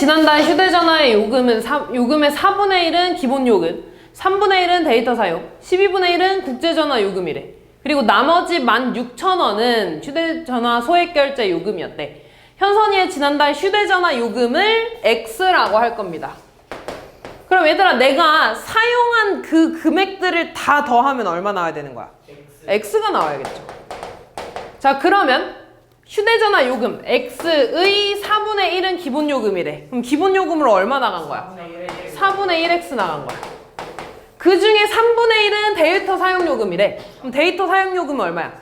지난달 휴대전화의 요금의 4분의 1은 기본 요금, 3분의 1은 데이터 사용, 12분의 1은 국제전화 요금이래. 그리고 나머지 16,000원은 휴대전화 소액결제 요금이었대. 현선이의 지난달 휴대전화 요금을 X라고 할 겁니다. 그럼 얘들아, 내가 사용한 그 금액들을 다 더하면 얼마 나와야 되는 거야? X가 나와야겠죠. 자, 그러면 휴대전화 요금 X의 4분의 1은 기본 요금이래. 그럼 기본 요금으로 얼마 나간 거야? 4분의 1X 나간 거야. 그 중에 3분의 1은 데이터 사용 요금이래. 그럼 데이터 사용 요금은 얼마야?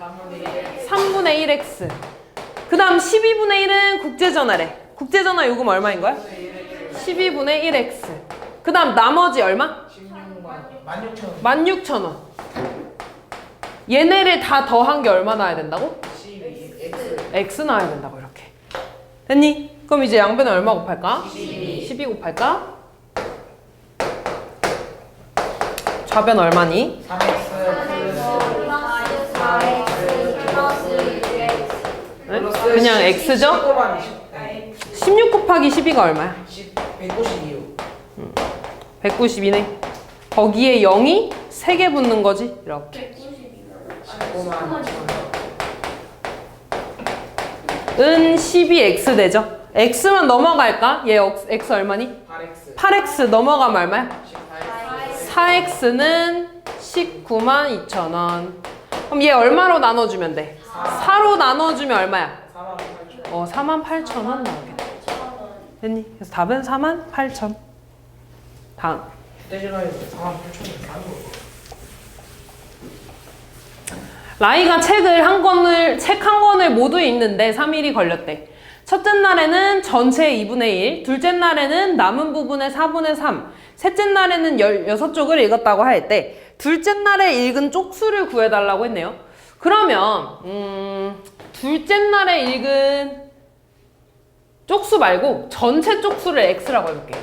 3분의 1X. 그 다음 12분의 1은 국제전화래. 국제전화 요금 얼마인 거야? 12분의 1X. 그 다음 나머지 얼마? 16,000원. 얘네를 다 더한 게 얼마 나와야 된다고? X 나와야 된다고. 이렇게 됐니? 그럼 이제 양변에 얼마 곱할까? 12 곱할까? 좌변 얼마니? 3x 네? 그냥 X죠? 16 곱하기 12가 얼마야? 192네. 거기에 0이 3개 붙는 거지. 이렇게 은 12X 되죠? X만 넘어갈까? 얘 X 얼마니? 8X 넘어가면 얼마야? 4X는 192,000원. 그럼 얘 얼마로 나눠주면 돼? 4로 나눠주면 얼마야? 48,000원 나오겠네. 됐니? 그래서 답은 48,000. 다음. 라이가 책 한 권을 모두 읽는데 3일이 걸렸대. 첫째 날에는 전체 2분의 1, 둘째 날에는 남은 부분의 4분의 3, 셋째 날에는 16쪽을 읽었다고 할 때 둘째 날에 읽은 쪽수를 구해달라고 했네요. 그러면 둘째 날에 읽은 쪽수 말고 전체 쪽수를 X라고 해볼게요.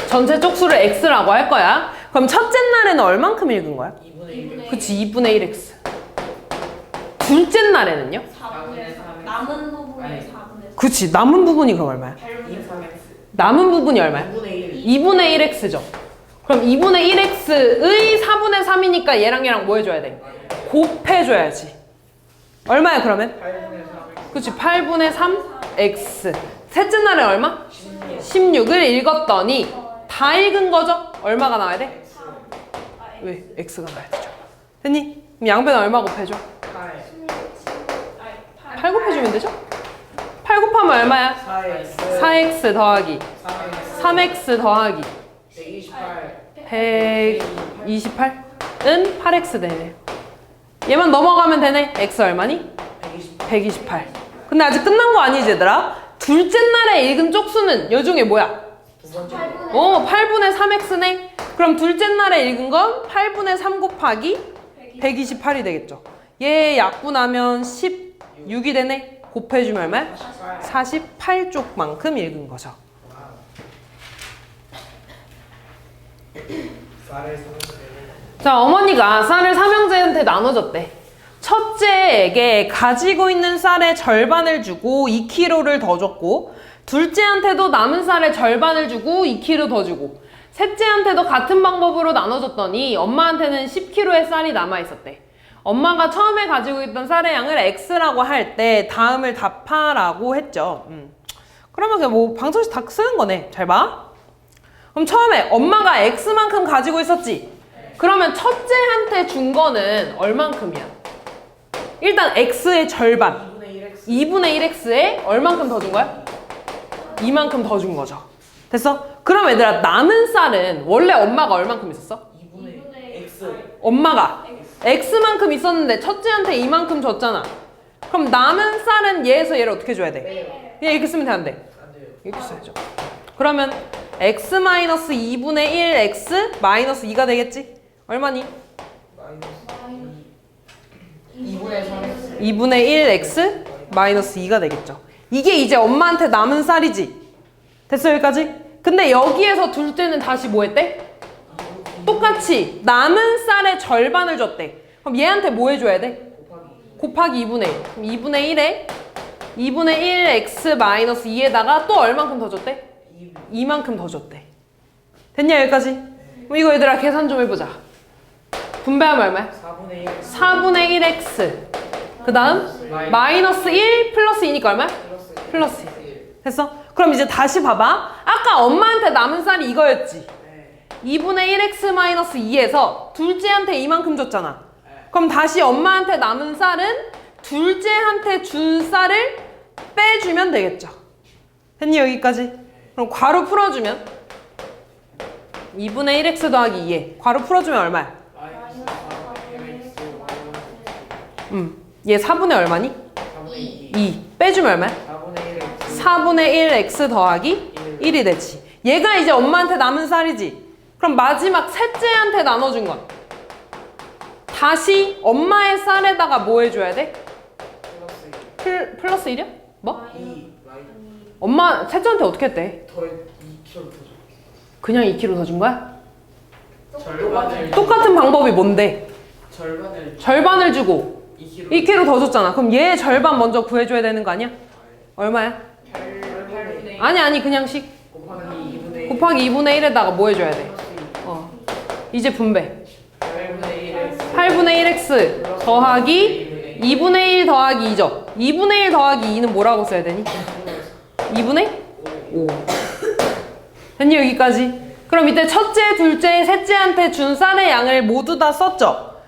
전체 쪽수를 X라고 할 거야. 그럼 첫째 날에는 얼만큼 읽은 거야? 2분의 1. 그치, 2분의 1X. 둘째 날에는요? 4분의 3. 남은 부분이 4분의 3. 그치, 남은 부분이 그럼 얼마야? 3x. 남은 부분이 얼마야? 2분의 1. 2분의 1X죠. 그럼 2분의 1X의 4분의 3이니까 얘랑 얘랑 뭐 해줘야 돼? 곱해줘야지. 얼마야 그러면? 8분의 3x. 그치, 8분의 3X. 셋째 날에 얼마? 16을 읽었더니 다 읽은 거죠? 얼마가 나와야 돼? 왜? X가 나와야 되죠. 됐니? 그럼 양변 얼마 곱해줘? 8 곱해주면 되죠? 8 곱하면 얼마야? 4x. 4X 더하기 3X 더하기 128. 128은 8X 되네. 얘만 넘어가면 되네. X 얼마니? 128. 근데 아직 끝난 거 아니지 얘들아? 둘째 날에 읽은 쪽수는 요 중에 뭐야? 두 번째. 8분의 3X네. 그럼 둘째 날에 읽은 건 8분의 3 곱하기 128이 되겠죠. 얘 약분하면 16이 되네. 곱해주면 얼마야? 48쪽만큼 읽은 거죠. 자, 어머니가 쌀을 삼형제한테 나눠줬대. 첫째에게 가지고 있는 쌀의 절반을 주고 2kg를 더 줬고, 둘째한테도 남은 쌀의 절반을 주고 2kg 더 주고, 셋째한테도 같은 방법으로 나눠줬더니 엄마한테는 10kg의 쌀이 남아있었대. 엄마가 처음에 가지고 있던 쌀의 양을 X라고 할 때 다음을 답하라고 했죠. 그러면 그냥 뭐 방정식 다 쓰는 거네. 잘 봐. 그럼 처음에 엄마가 X만큼 가지고 있었지? 그러면 첫째한테 준 거는 얼만큼이야? 일단 X의 절반 2분의 1X에 얼만큼 더 준 거야? 이만큼 더 준 거죠. 됐어? 그럼 얘들아, 남은 쌀은 원래 엄마가 얼만큼 있었어? 2분의 x. 엄마가 X만큼 있었는데 첫째한테 이만큼 줬잖아. 그럼 남은 쌀은 얘에서 얘를 어떻게 줘야 돼? 그냥 이렇게 쓰면 돼, 안 돼? 안 돼요. 이렇게 써야죠. 그러면 X-2분의 1 X 마이너스 2가 되겠지? 얼마니? 마이너스 2분의 3x. 2분의 1 X 마이너스 2가 되겠죠. 이게 이제 엄마한테 남은 쌀이지. 됐어, 여기까지? 근데 여기에서 둘째는 다시 뭐 했대? 똑같이 남은 쌀의 절반을 줬대. 그럼 얘한테 뭐 해줘야 돼? 곱하기 2분의 1. 그럼 2분의 1에 2분의 1 x 마이너스 2에다가 또 얼만큼 더 줬대? 2. 2만큼 더 줬대. 됐냐 여기까지? 그럼 이거 얘들아 계산 좀 해보자. 분배하면 얼마야? 4분의 1. 4분의 1x 그 다음 마이너스 1 플러스 2니까 얼마야? 플러스 1. 됐어? 그럼 이제 다시 봐봐. 아까 엄마한테 남은 쌀이 이거였지. 네. 2분의 1x 마이너스 2에서 둘째한테 이만큼 줬잖아. 그럼 다시 엄마한테 남은 쌀은 둘째한테 준 쌀을 빼주면 되겠죠. 됐니 여기까지? 그럼 괄호 풀어주면 2분의 1x 더하기 2에 괄호 풀어주면 얼마야? 마이너스 4x 얘 4분의 얼마니? 4분의 2. 2 빼주면 얼마야? 4분의 1x 4분의 1x 더하기 1이 되지. 얘가 이제 엄마한테 남은 쌀이지. 그럼 마지막 셋째한테 나눠준 건 다시 엄마의 쌀에다가 뭐 해줘야 돼? 플러스 플러스 1이야? 뭐? 2. 엄마 셋째한테 어떻게 했대? 더 2kg 더 줘. 그냥 2kg 더 준 거야? 절반을 똑같은 방법이 뭔데? 절반을 절반을 주고 2kg 2kg 더 줬잖아. 그럼 얘 절반 먼저 구해줘야 되는 거 아니야? 얼마야? 8분의 아니 그냥씩 곱하기 2분의 1 곱하기 2분의 1에다가 뭐 해줘야 돼? 이제 분배 8분의 1x 8분의 1x 더하기 2분의 1 더하기 2죠. 2분의 1 더하기 2는 뭐라고 써야 되니? 2분의 5. 됐니 여기까지? 그럼 이때 첫째, 둘째, 셋째한테 준 쌀의 양을 모두 다 썼죠?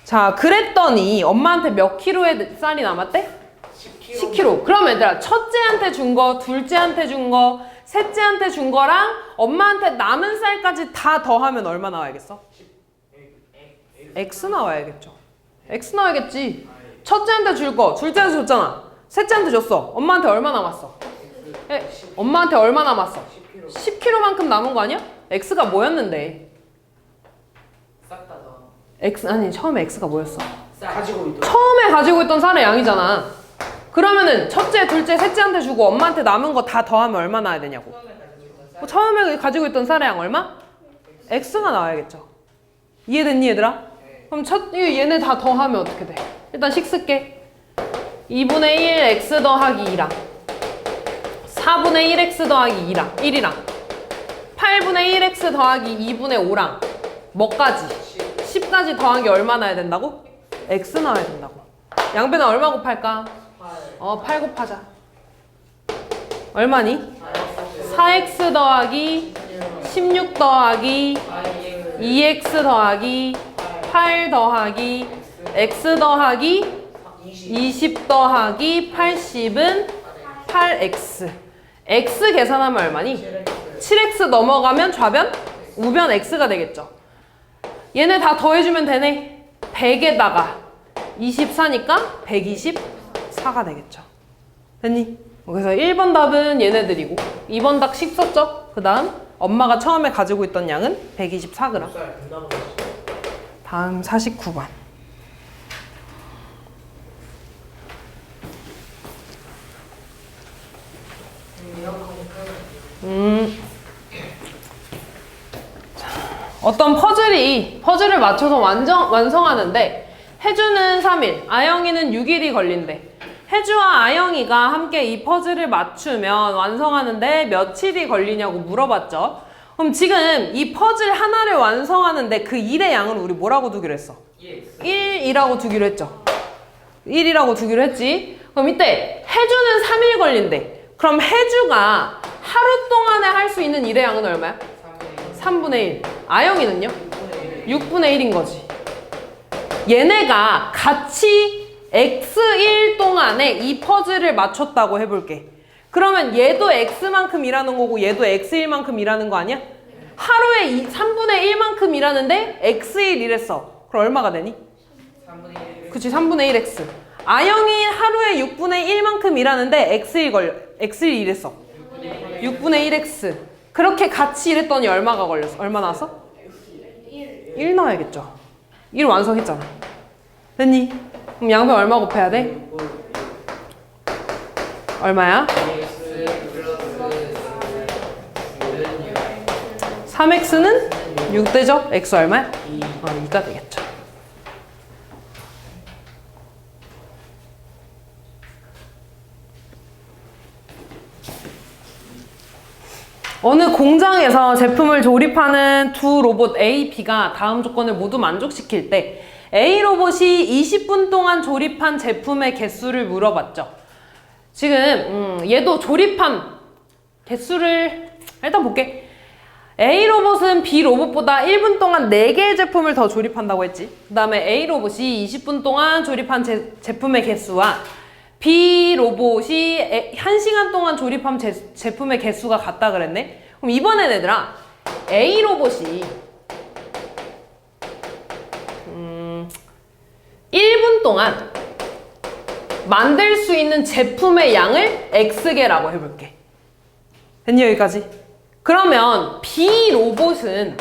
자, 그랬더니 엄마한테 몇 킬로의 쌀이 남았대? 10kg. 그럼 얘들아, 첫째한테 준 거, 둘째한테 준 거, 셋째한테 준 거랑 엄마한테 남은 쌀까지 다 더하면 얼마 나와야겠어? X 나와야겠죠. X 나와야겠지. 첫째한테 줄 거, 둘째한테 줬잖아. 셋째한테 줬어. 엄마한테 얼마 남았어? 엄마한테 얼마 남았어? 10kg만큼 남은 거 아니야? X가 뭐였는데? 싹 다 넣어. X 아니 처음에 X가 뭐였어? 가지고 있던 처음에 가지고 있던 쌀의 양이잖아. 그러면은 첫째, 둘째, 셋째한테 주고 엄마한테 남은 거 다 더하면 얼마 나야 되냐고. 처음에 가지고 있던 쌀의 양 얼마? X가 나와야겠죠. 이해됐니 얘들아? 그럼 얘네 다 더하면 어떻게 돼? 일단 식 쓸게. 2분의 1 x 더하기 2랑 4분의 1 x 더하기 1이랑 8분의 1 x 더하기 2분의 5랑 뭐까지? 10까지 더한 게 얼마 나야 된다고? x 나와야 된다고. 양변에 얼마 곱할까? 8 곱하자. 얼마니? 4x 더하기 16 더하기 2x 더하기 8 더하기 x 더하기 20 더하기 80은 8x. x 계산하면 얼마니? 7x 넘어가면 좌변? 우변 x가 되겠죠. 얘네 다 더해주면 되네. 100에다가 24니까 124가 되겠죠. 됐니? 그래서 1번 답은 얘네들이고 2번 답 10 썼죠? 그 다음 엄마가 처음에 가지고 있던 양은 124g. 다음 49번. 어떤 퍼즐을 맞춰서 완성하는데 혜주는 3일, 아영이는 6일이 걸린대. 혜주와 아영이가 함께 이 퍼즐을 맞추면 완성하는데 며칠이 걸리냐고 물어봤죠. 그럼 지금 이 퍼즐 하나를 완성하는데 그 일의 양은 우리 뭐라고 두기로 했어? 1이라고 두기로 했죠. 1이라고 두기로 했지. 그럼 이때 혜주는 3일 걸린대. 그럼 혜주가 하루 동안에 할 수 있는 일의 양은 얼마야? 3분의 1. 아영이는요? 6분의 1인 거지. 얘네가 같이 x1 동안에 이 퍼즐을 맞췄다고 해볼게. 그러면 얘도 x만큼 일하는 거고 얘도 x1만큼 일하는 거 아니야? 하루에 3분의 1만큼 일하는데 x1 일했어. 그럼 얼마가 되니? 3분의 1. 그치, 3분의 1x. 아영이 하루에 6분의 1만큼 일하는데 x1 일했어. 6분의 1x. 그렇게 같이 일했더니 얼마가 걸렸어? 얼마 나왔어? 1 나와야겠죠. 1 완성했잖아. 됐니? 그럼 양변 얼마 곱해야 돼? 얼마야? 3x는 6 되죠? x 얼마야? 2가 되겠죠. 어느 공장에서 제품을 조립하는 두 로봇 A, B가 다음 조건을 모두 만족시킬 때 A 로봇이 20분 동안 조립한 제품의 개수를 물어봤죠. 지금 얘도 조립한 개수를 일단 볼게. A 로봇은 B 로봇보다 1분 동안 4개의 제품을 더 조립한다고 했지. 그 다음에 A 로봇이 20분 동안 조립한 제품의 개수와 B 로봇이 1시간 동안 조립한 제품의 개수가 같다 그랬네. 그럼 이번엔 얘들아 A 로봇이 1분 동안 만들 수 있는 제품의 양을 X개라고 해볼게. 됐니 여기까지? 그러면 B 로봇은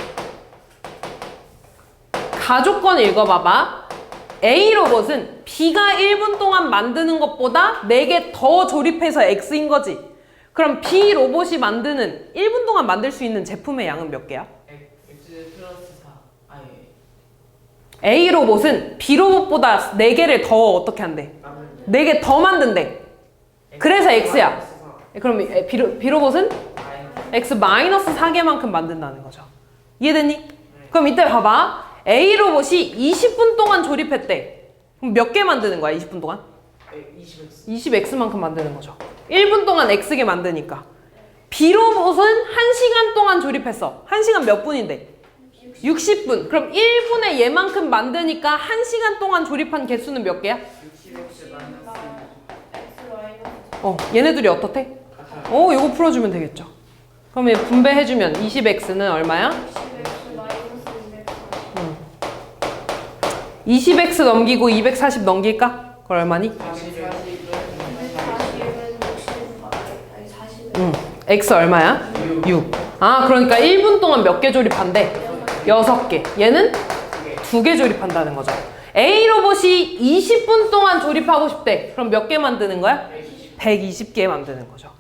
가조건 읽어봐봐. A 로봇은 B가 1분 동안 만드는 것보다 4개 더 조립해서 X인 거지. 그럼 B 로봇이 만드는 1분 동안 만들 수 있는 제품의 양은 몇 개야? X 플러스 4. 아니. A 로봇은 B 로봇보다 4개를 더 어떻게 한대? 4개 더 만든대. 그래서 X야. 그럼 B 로봇은 X 마이너스 4개만큼 만든다는 거죠. 이해됐니? 그럼 이때 봐봐. A 로봇이 20분 동안 조립했대. 그럼 몇 개 만드는 거야? 20분 동안? 20X. 20X만큼 만드는 거죠. 1분 동안 X개 만드니까. B 로봇은 1시간 동안 조립했어. 1시간 몇 분인데? 60분. 그럼 1분에 얘만큼 만드니까 1시간 동안 조립한 개수는 몇 개야? 60X 마이너스 X 마이너스 얘네들이 어떻대? 이거 풀어주면 되겠죠. 그럼 얘 분배해주면 20X는 얼마야? 10X 마이너스 240. 20X 넘기고 240 넘길까? 그걸 얼마니? 240은 60. 아니 40은 X 얼마야? 6. 아, 그러니까 1분 동안 몇 개 조립한대? 6개. 얘는 2개 조립한다는 거죠. A 로봇이 20분 동안 조립하고 싶대. 그럼 몇 개 만드는 거야? 120개 만드는 거죠.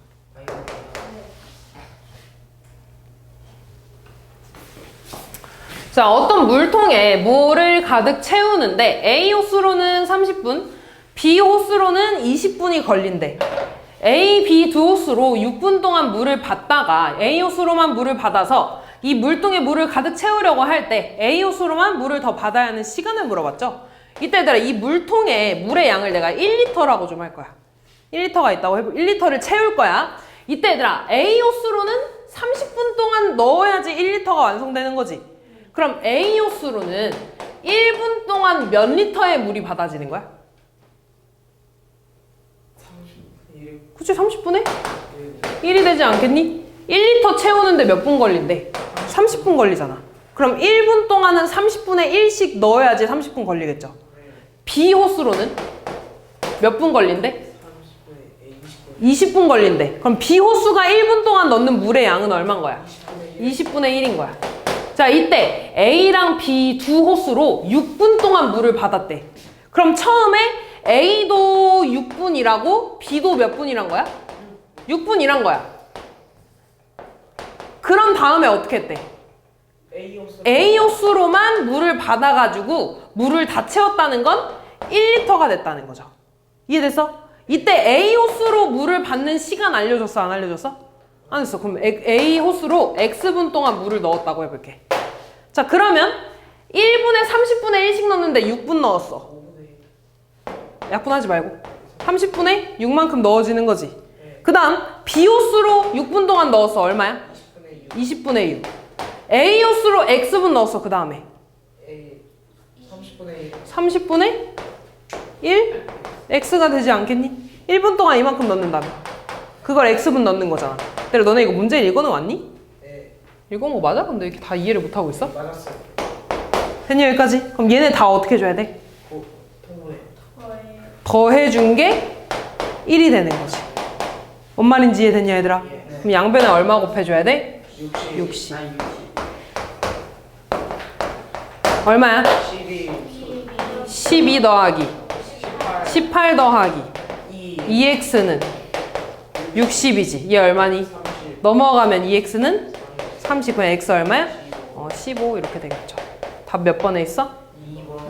자, 어떤 물통에 물을 가득 채우는데 A 호스로는 30분, B 호스로는 20분이 걸린대. A, B 두 호스로 6분 동안 물을 받다가 A 호스로만 물을 받아서 이 물통에 물을 가득 채우려고 할 때 A 호스로만 물을 더 받아야 하는 시간을 물어봤죠. 이때 얘들아 이 물통에 물의 양을 내가 1리터라고 좀 할 거야. 1리터가 있다고 해보 1리터를 채울 거야. 이때 얘들아 A 호스로는 30분 동안 넣어야지 1리터가 완성되는 거지. 그럼 A 호스로는 1분 동안 몇 리터의 물이 받아지는 거야? 30분의 그치 30분에? 1이 되지 않겠니? 1리터 채우는데 몇 분 걸린대? 30분 걸리잖아. 그럼 1분 동안은 30분에 1씩 넣어야지 30분 걸리겠죠. B 호스로는 몇 분 걸린대? 20분 걸린대. 그럼 B 호수가 1분 동안 넣는 물의 양은 얼마인 거야? 20분의 1인 거야. 자, 이때 A랑 B 두 호수로 6분 동안 물을 받았대. 그럼 처음에 A도 6분이라고 B도 몇 분이란 거야? 6분이란 거야. 그런 다음에 어떻게 했대? A 호수로만 물을 받아가지고 물을 다 채웠다는 건 1리터가 됐다는 거죠. 이해됐어? 이때 A 호수로 물을 받는 시간 알려줬어? 안 알려줬어? 안 했어. 그럼 A 호수로 X분 동안 물을 넣었다고 해볼게. 자, 그러면 1분에 30분에 1씩 넣는데 6분 넣었어. 약분하지 말고 30분에 6만큼 넣어지는 거지. 그 다음 B 호수로 6분 동안 넣었어. 얼마야? 20분의 6. A 호수로 X분 넣었어. 그 다음에 30분의 1? X가 되지 않겠니? 1분 동안 이만큼 넣는다며. 그걸 X분 넣는 거잖아. 근데 너네 이거 문제 읽어는 왔니? 네. 읽은 거 맞아? 근데 이렇게 다 이해를 못하고 있어? 맞았어요. 됐니 여기까지? 그럼 얘네 다 어떻게 줘야 돼? 통보해. 더해준 게 1이 되는 거지. 뭔 말인지 이해됐냐 얘들아? 네. 그럼 양변에 얼마 곱해줘야 돼? 60. 60. 아니 60. 얼마야? 12. 12 더하기 18 더하기 2. 2x는 60이지. 얘 얼마니? 30. 넘어가면 2x는 30. 그럼 x 얼마야? 15 이렇게 되겠죠. 답 몇 번에 있어? 2번.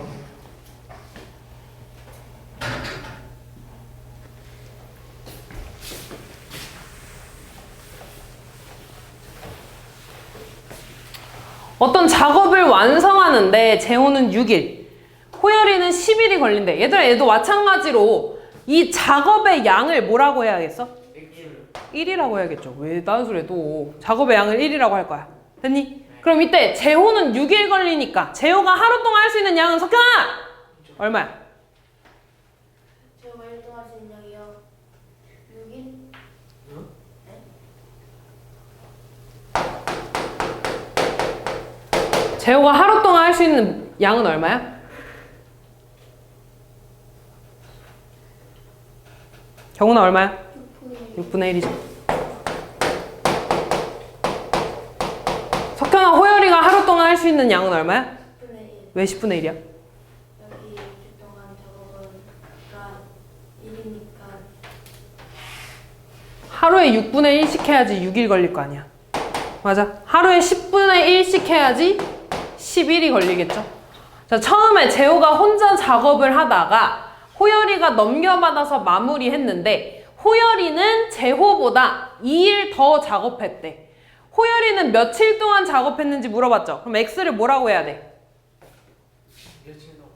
어떤 작업을 완성하는데 재호는 6일, 호열이는 10일이 걸린대. 얘들아, 얘도 마찬가지로 이 작업의 양을 뭐라고 해야겠어? 1이라고 해야겠죠. 왜 다른 소리 해도 작업의 양을 1이라고 할 거야. 됐니? 그럼 이때 재호는 6일 걸리니까 재호가 하루 동안 할 수 있는 양은 석현아! 얼마야? 제가 활동하신 양이요. 6일? 재호가 하루 동안 할 수 있는 양은 얼마야? 경훈아 얼마야? 6분의 1이죠. 석현아, 호열이가 하루 동안 할 수 있는 양은 얼마야? 10분의 1. 왜 10분의 1이야? 여기 6주 동안 작업은 아까 1이니까 하루에 6분의 1씩 해야지 6일 걸릴 거 아니야. 맞아. 하루에 10분의 1씩 해야지 11이 걸리겠죠. 자, 처음에 재호가 혼자 작업을 하다가 호열이가 넘겨받아서 마무리했는데 호열이는 재호보다 2일 더 작업했대. 호열이는 며칠 동안 작업했는지 물어봤죠. 그럼 X를 뭐라고 해야 돼?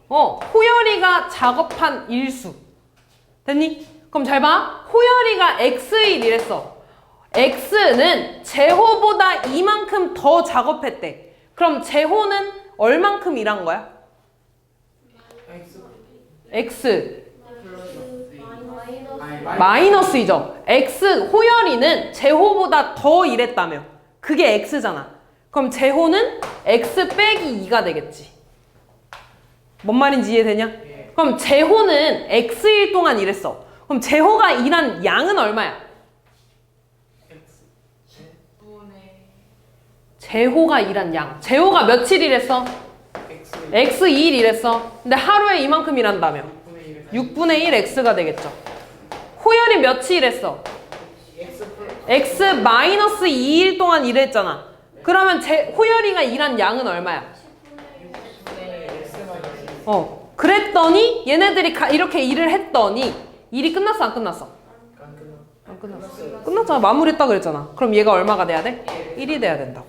호열이가 작업한 일수. 됐니? 그럼 잘 봐. 호열이가 X일 이랬어. X는 재호보다 이만큼 더 작업했대. 그럼 재호는 얼만큼 일한 거야? X. 마이너스이죠. X, 호열이는 재호보다 더 일했다며. 그게 X잖아. 그럼 재호는 X 빼기 2가 되겠지. 뭔 말인지 이해되냐? 그럼 재호는 X일 동안 일했어. 그럼 재호가 일한 양은 얼마야? 재호가 일한 양. 재호가 며칠 일했어? X 2일 일했어. 근데 하루에 이만큼 일한다며. 6분의 1 X가 되겠죠. 호열이 며칠 일했어? X 마이너스 2일 동안 일했잖아. 그러면 호열이가 일한 양은 얼마야? 그랬더니 얘네들이 이렇게 일을 했더니 일이 끝났어 안 끝났어? 안 끝났어. 끝났잖아. 마무리했다 그랬잖아. 그럼 얘가 얼마가 돼야 돼? 1이 돼야 된다고.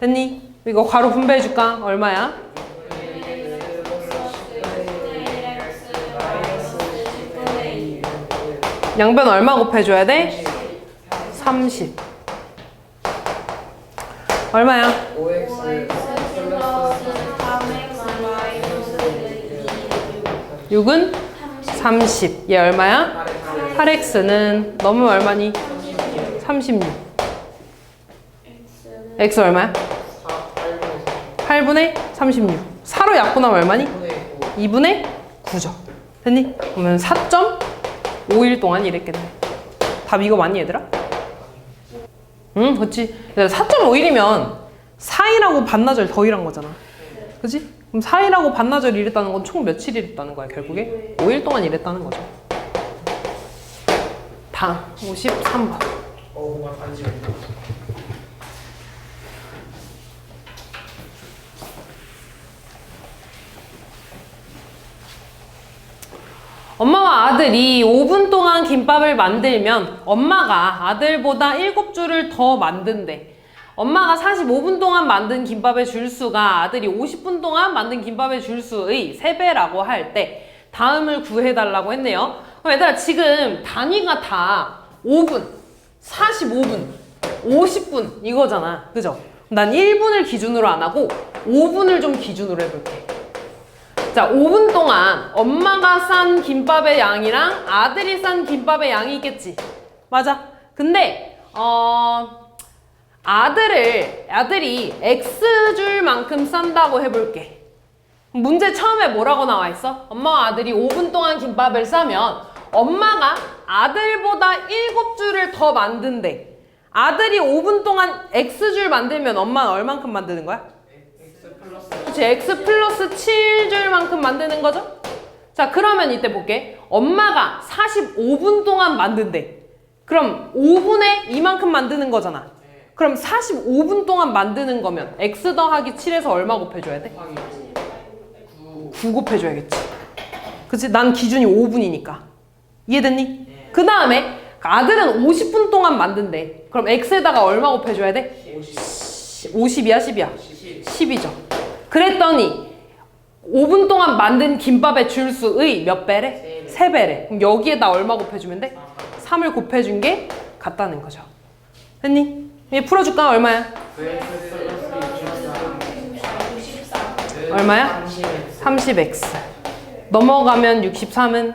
됐니? 이거 괄호 분배해줄까? 얼마야? 양변 얼마 곱해줘야 돼? 30. 얼마야? 6은 30. 얘 얼마야? 8x는 너무 얼마니? 36. x 얼마야? 8분의 36. 4로 약분하면 얼마니? 2분의 9죠. 됐니? 그러면 4.5일 동안 일했겠네. 답 이거 맞니 얘들아? 응, 그치. 4.5일이면 4일하고 반나절 더 일한 거잖아. 그치? 그럼 4일하고 반나절 일했다는 건 총 며칠 일했다는 거야, 결국에? 5일 동안 일했다는 거죠. 다음, 53번. 뭔가 간지가 있다. 엄마와 아들이 5분 동안 김밥을 만들면 엄마가 아들보다 7줄을 더 만든대. 엄마가 45분 동안 만든 김밥의 줄수가 아들이 50분 동안 만든 김밥의 줄수의 3배라고 할 때 다음을 구해달라고 했네요. 그럼 얘들아 지금 단위가 다 5분, 45분, 50분 이거잖아. 그죠? 난 1분을 기준으로 안 하고 5분을 좀 기준으로 해볼게. 자, 5분 동안 엄마가 싼 김밥의 양이랑 아들이 싼 김밥의 양이 있겠지. 맞아. 근데 아들이 X줄만큼 싼다고 해볼게. 문제 처음에 뭐라고 나와 있어? 엄마와 아들이 5분 동안 김밥을 싸면 엄마가 아들보다 7줄을 더 만든대. 아들이 5분 동안 X줄 만들면 엄마는 얼만큼 만드는 거야? 그치, X 플러스 7줄만큼 만드는 거죠? 자, 그러면 이때 볼게. 엄마가 45분 동안 만든대. 그럼 5분에 이만큼 만드는 거잖아. 그럼 45분 동안 만드는 거면 X 더하기 7에서 얼마 곱해줘야 돼? 9 곱해줘야겠지. 그치? 난 기준이 5분이니까. 이해됐니? 그 다음에 아들은 50분 동안 만든대. 그럼 X에다가 얼마 곱해줘야 돼? 50이야 10이야? 10이죠. 그랬더니 5분 동안 만든 김밥의 줄수의 몇 배래? 3배래. 그럼 여기에다 얼마 곱해주면 돼? 3을 곱해준 게 같다는 거죠. 됐니? 얘 풀어줄까? 얼마야? 얼마야? 30x. 넘어가면 63은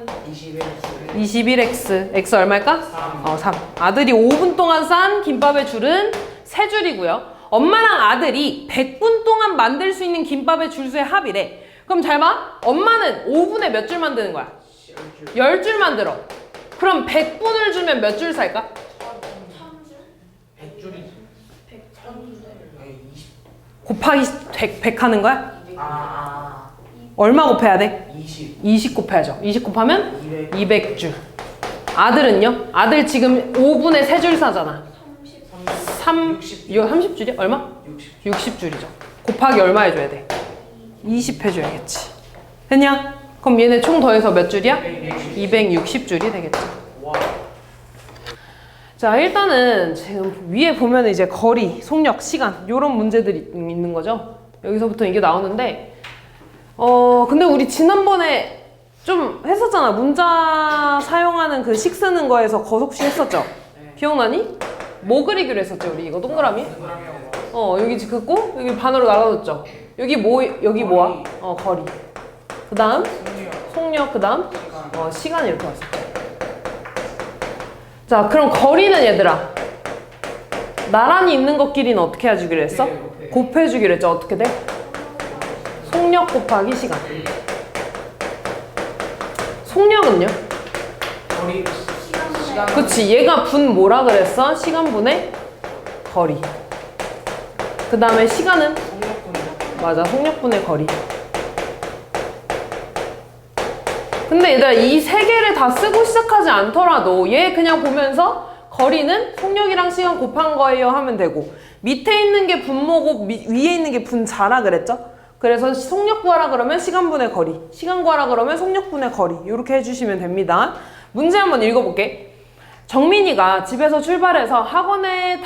21x. x 얼마일까? 3. 아들이 5분 동안 싼 김밥의 줄은 3줄이고요. 엄마랑 아들이 100분 동안 만들 수 있는 김밥의 줄수의 합이래. 그럼 잘 봐. 엄마는 5분에 몇 줄 만드는 거야? 10줄 만들어. 그럼 100분을 주면 몇 줄 살까? 100줄이 곱하기 100 하는 거야? 얼마 곱해야 돼? 20 곱해야죠. 20 곱하면 200줄. 아들은요? 아들 지금 5분에 3줄 사잖아. 30줄이야? 얼마? 60줄이죠. 곱하기 얼마 해줘야 돼? 20 해줘야겠지. 됐냐? 그럼 얘네 총 더해서 몇 줄이야? 260줄이 되겠죠. 자, 일단은 지금 위에 보면 이제 거리, 속력, 시간 이런 문제들이 있는 거죠. 여기서부터 이게 나오는데 근데 우리 지난번에 좀 했었잖아. 문자 사용하는 그 식 쓰는 거에서 거속식 했었죠? 기억나니? 뭐 그리기로 했었지 우리 이거 동그라미? 여기 긋고 여기 반으로 나눠줬죠. 여기 뭐야? 거리. 그 다음 속력, 그 다음 시간 이렇게 왔을 때. 자, 그럼 거리는 얘들아 나란히 있는 것끼리는 어떻게 해주기로 했어? 곱해주기로 했죠. 어떻게 돼? 속력 곱하기 시간. 속력은요? 그치, 얘가 분 뭐라 그랬어? 시간분의 거리. 그 다음에 시간은? 맞아, 속력분의 거리. 근데 얘들아 이 세 개를 다 쓰고 시작하지 않더라도 얘 그냥 보면서 거리는 속력이랑 시간 곱한 거예요 하면 되고, 밑에 있는 게 분모고 위에 있는 게 분자라 그랬죠? 그래서 속력 구하라 그러면 시간분의 거리, 시간 구하라 그러면 속력분의 거리 이렇게 해주시면 됩니다. 문제 한번 읽어볼게. 정민이가 집에서 출발해서 학원에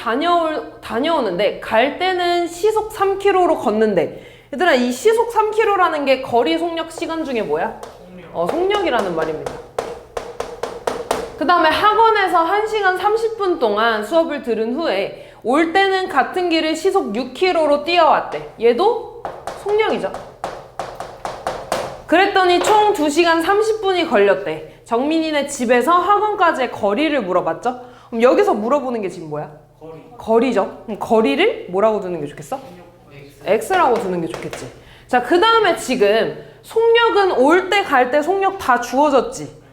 다녀오는데 갈 때는 시속 3km로 걷는데, 얘들아 이 시속 3km라는 게 거리, 속력, 시간 중에 뭐야? 속력이라는 말입니다. 그 다음에 학원에서 1시간 30분 동안 수업을 들은 후에 올 때는 같은 길을 시속 6km로 뛰어왔대. 얘도 속력이죠. 그랬더니 총 2시간 30분이 걸렸대. 정민이네 집에서 학원까지의 거리를 물어봤죠? 그럼 여기서 물어보는 게 지금 뭐야? 거리죠. 그럼 거리를 뭐라고 두는 게 좋겠어? X라고 두는 게 좋겠지. 자, 그 다음에 지금 속력은 올 때 갈 때 속력 다 주어졌지.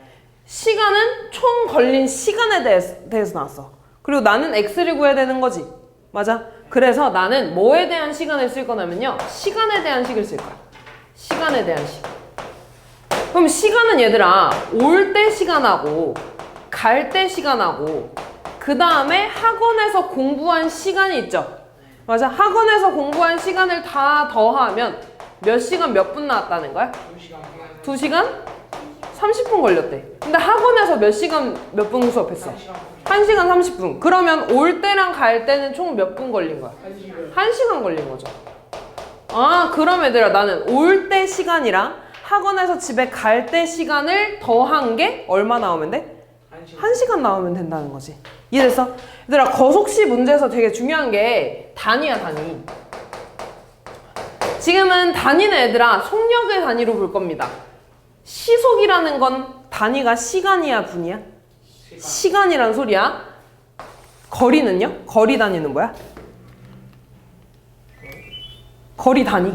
시간은 총 걸린 시간에 대해서 나왔어. 그리고 나는 X를 구해야 되는 거지. 맞아? 그래서 나는 뭐에 대한 시간을 쓸 거냐면요, 시간에 대한 식을 쓸 거야. 시간에 대한 식. 그럼 시간은 얘들아 올 때 시간하고 갈 때 시간하고 그 다음에 학원에서 공부한 시간이 있죠. 맞아? 학원에서 공부한 시간을 다 더하면 몇 시간 몇 분 나왔다는 거야? 2시간 30분 걸렸대. 근데 학원에서 몇 시간 몇 분 수업했어? 1시간 30분. 그러면 올 때랑 갈 때는 총 몇 분 걸린 거야? 1시간 걸린 거죠. 그럼 얘들아 나는 올 때 시간이랑 학원에서 집에 갈 때 시간을 더한 게 얼마 나오면 돼? 1시간 나오면 된다는 거지. 이해됐어? 얘들아 거속시 문제에서 되게 중요한 게 단위야, 단위. 지금은 단위는 얘들아 속력의 단위로 볼 겁니다. 시속이라는 건 단위가 시간이야, 분이야? 시간이란 소리야. 거리는요? 거리 단위는 뭐야? 거리 단위.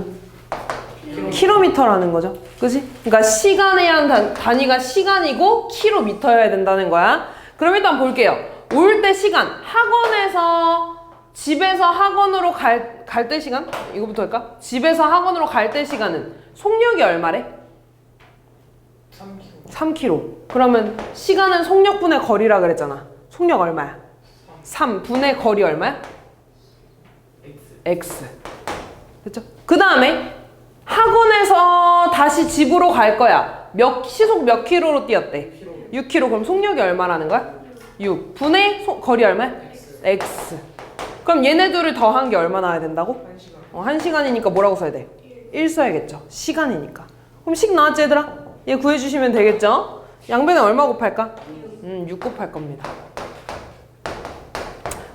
킬로미터라는 거죠. 그치? 그러니까 시간에 대한 단위가 시간이고 킬로미터여야 된다는 거야. 그럼 일단 볼게요. 올 때 시간, 학원에서 집에서 학원으로 갈 때 시간? 이거부터 할까? 집에서 학원으로 갈 때 시간은 속력이 얼마래? 3km. 그러면 시간은 속력분의 거리라 그랬잖아. 속력 얼마야? 3 분의 거리 얼마야? X. 됐죠? 그 다음에 학원에서 다시 집으로 갈 거야. 시속 몇 킬로로 뛰었대? 6km. 그럼 속력이 얼마라는 거야? 6 분의 거리 얼마야? X. 그럼 얘네 둘을 더한 게 얼마 나와야 된다고? 1시간. 1시간이니까 뭐라고 써야 돼? 1 써야겠죠. 시간이니까. 그럼 식 나왔지 얘들아? 얘 구해주시면 되겠죠? 양변에 얼마 곱할까? 6 곱할 겁니다.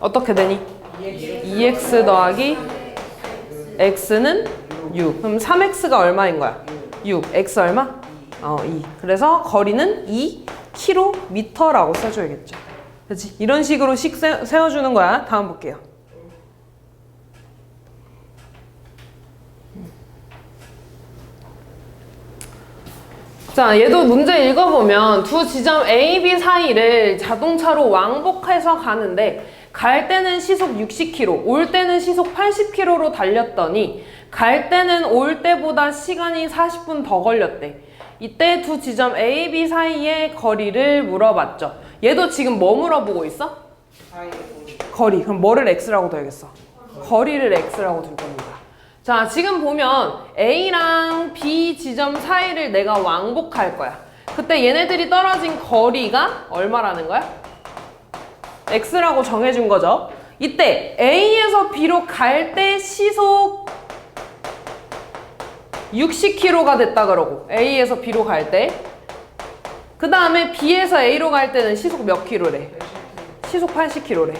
어떻게 되니? 2x 더하기 x는 6. 그럼 3x가 얼마인 거야? 6. x 얼마? 2. 그래서 거리는 2km라고 써줘야겠죠. 그렇지? 이런 식으로 식 세워주는 거야. 다음 볼게요. 자, 얘도 문제 읽어보면 두 지점 A, B 사이를 자동차로 왕복해서 가는데 갈 때는 시속 60km, 올 때는 시속 80km로 달렸더니 갈 때는 올 때보다 시간이 40분 더 걸렸대. 이때 두 지점 A, B 사이의 거리를 물어봤죠. 얘도 지금 뭐 물어보고 있어? 거리. 그럼 뭐를 x라고 둬야겠어? 거리를 x라고 둘 겁니다. 자, 지금 보면 A랑 B 지점 사이를 내가 왕복할 거야. 그때 얘네들이 떨어진 거리가 얼마라는 거야? X라고 정해준 거죠. 이때 A에서 B로 갈 때 시속 60km가 됐다 그러고 A에서 B로 갈 때 그 다음에 B에서 A로 갈 때는 시속 몇 킬로래? 시속 80km래.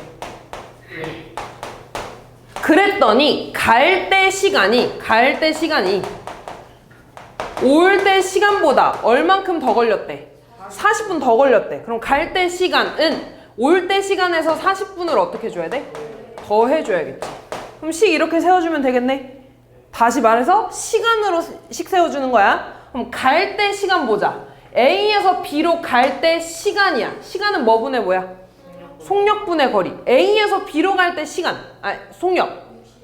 그랬더니 갈 때 시간이 올 때 시간보다 얼만큼 더 걸렸대? 40분 더 걸렸대. 그럼 갈 때 시간은 올 때 시간에서 40분을 어떻게 해줘야 돼? 더 해줘야겠지. 그럼 식 이렇게 세워주면 되겠네. 다시 말해서 시간으로 식 세워주는 거야. 그럼 갈 때 시간 보자. A에서 B로 갈 때 시간이야. 시간은 뭐 분의 뭐야? 속력분의 거리. A에서 B로 갈 때 시간, 속력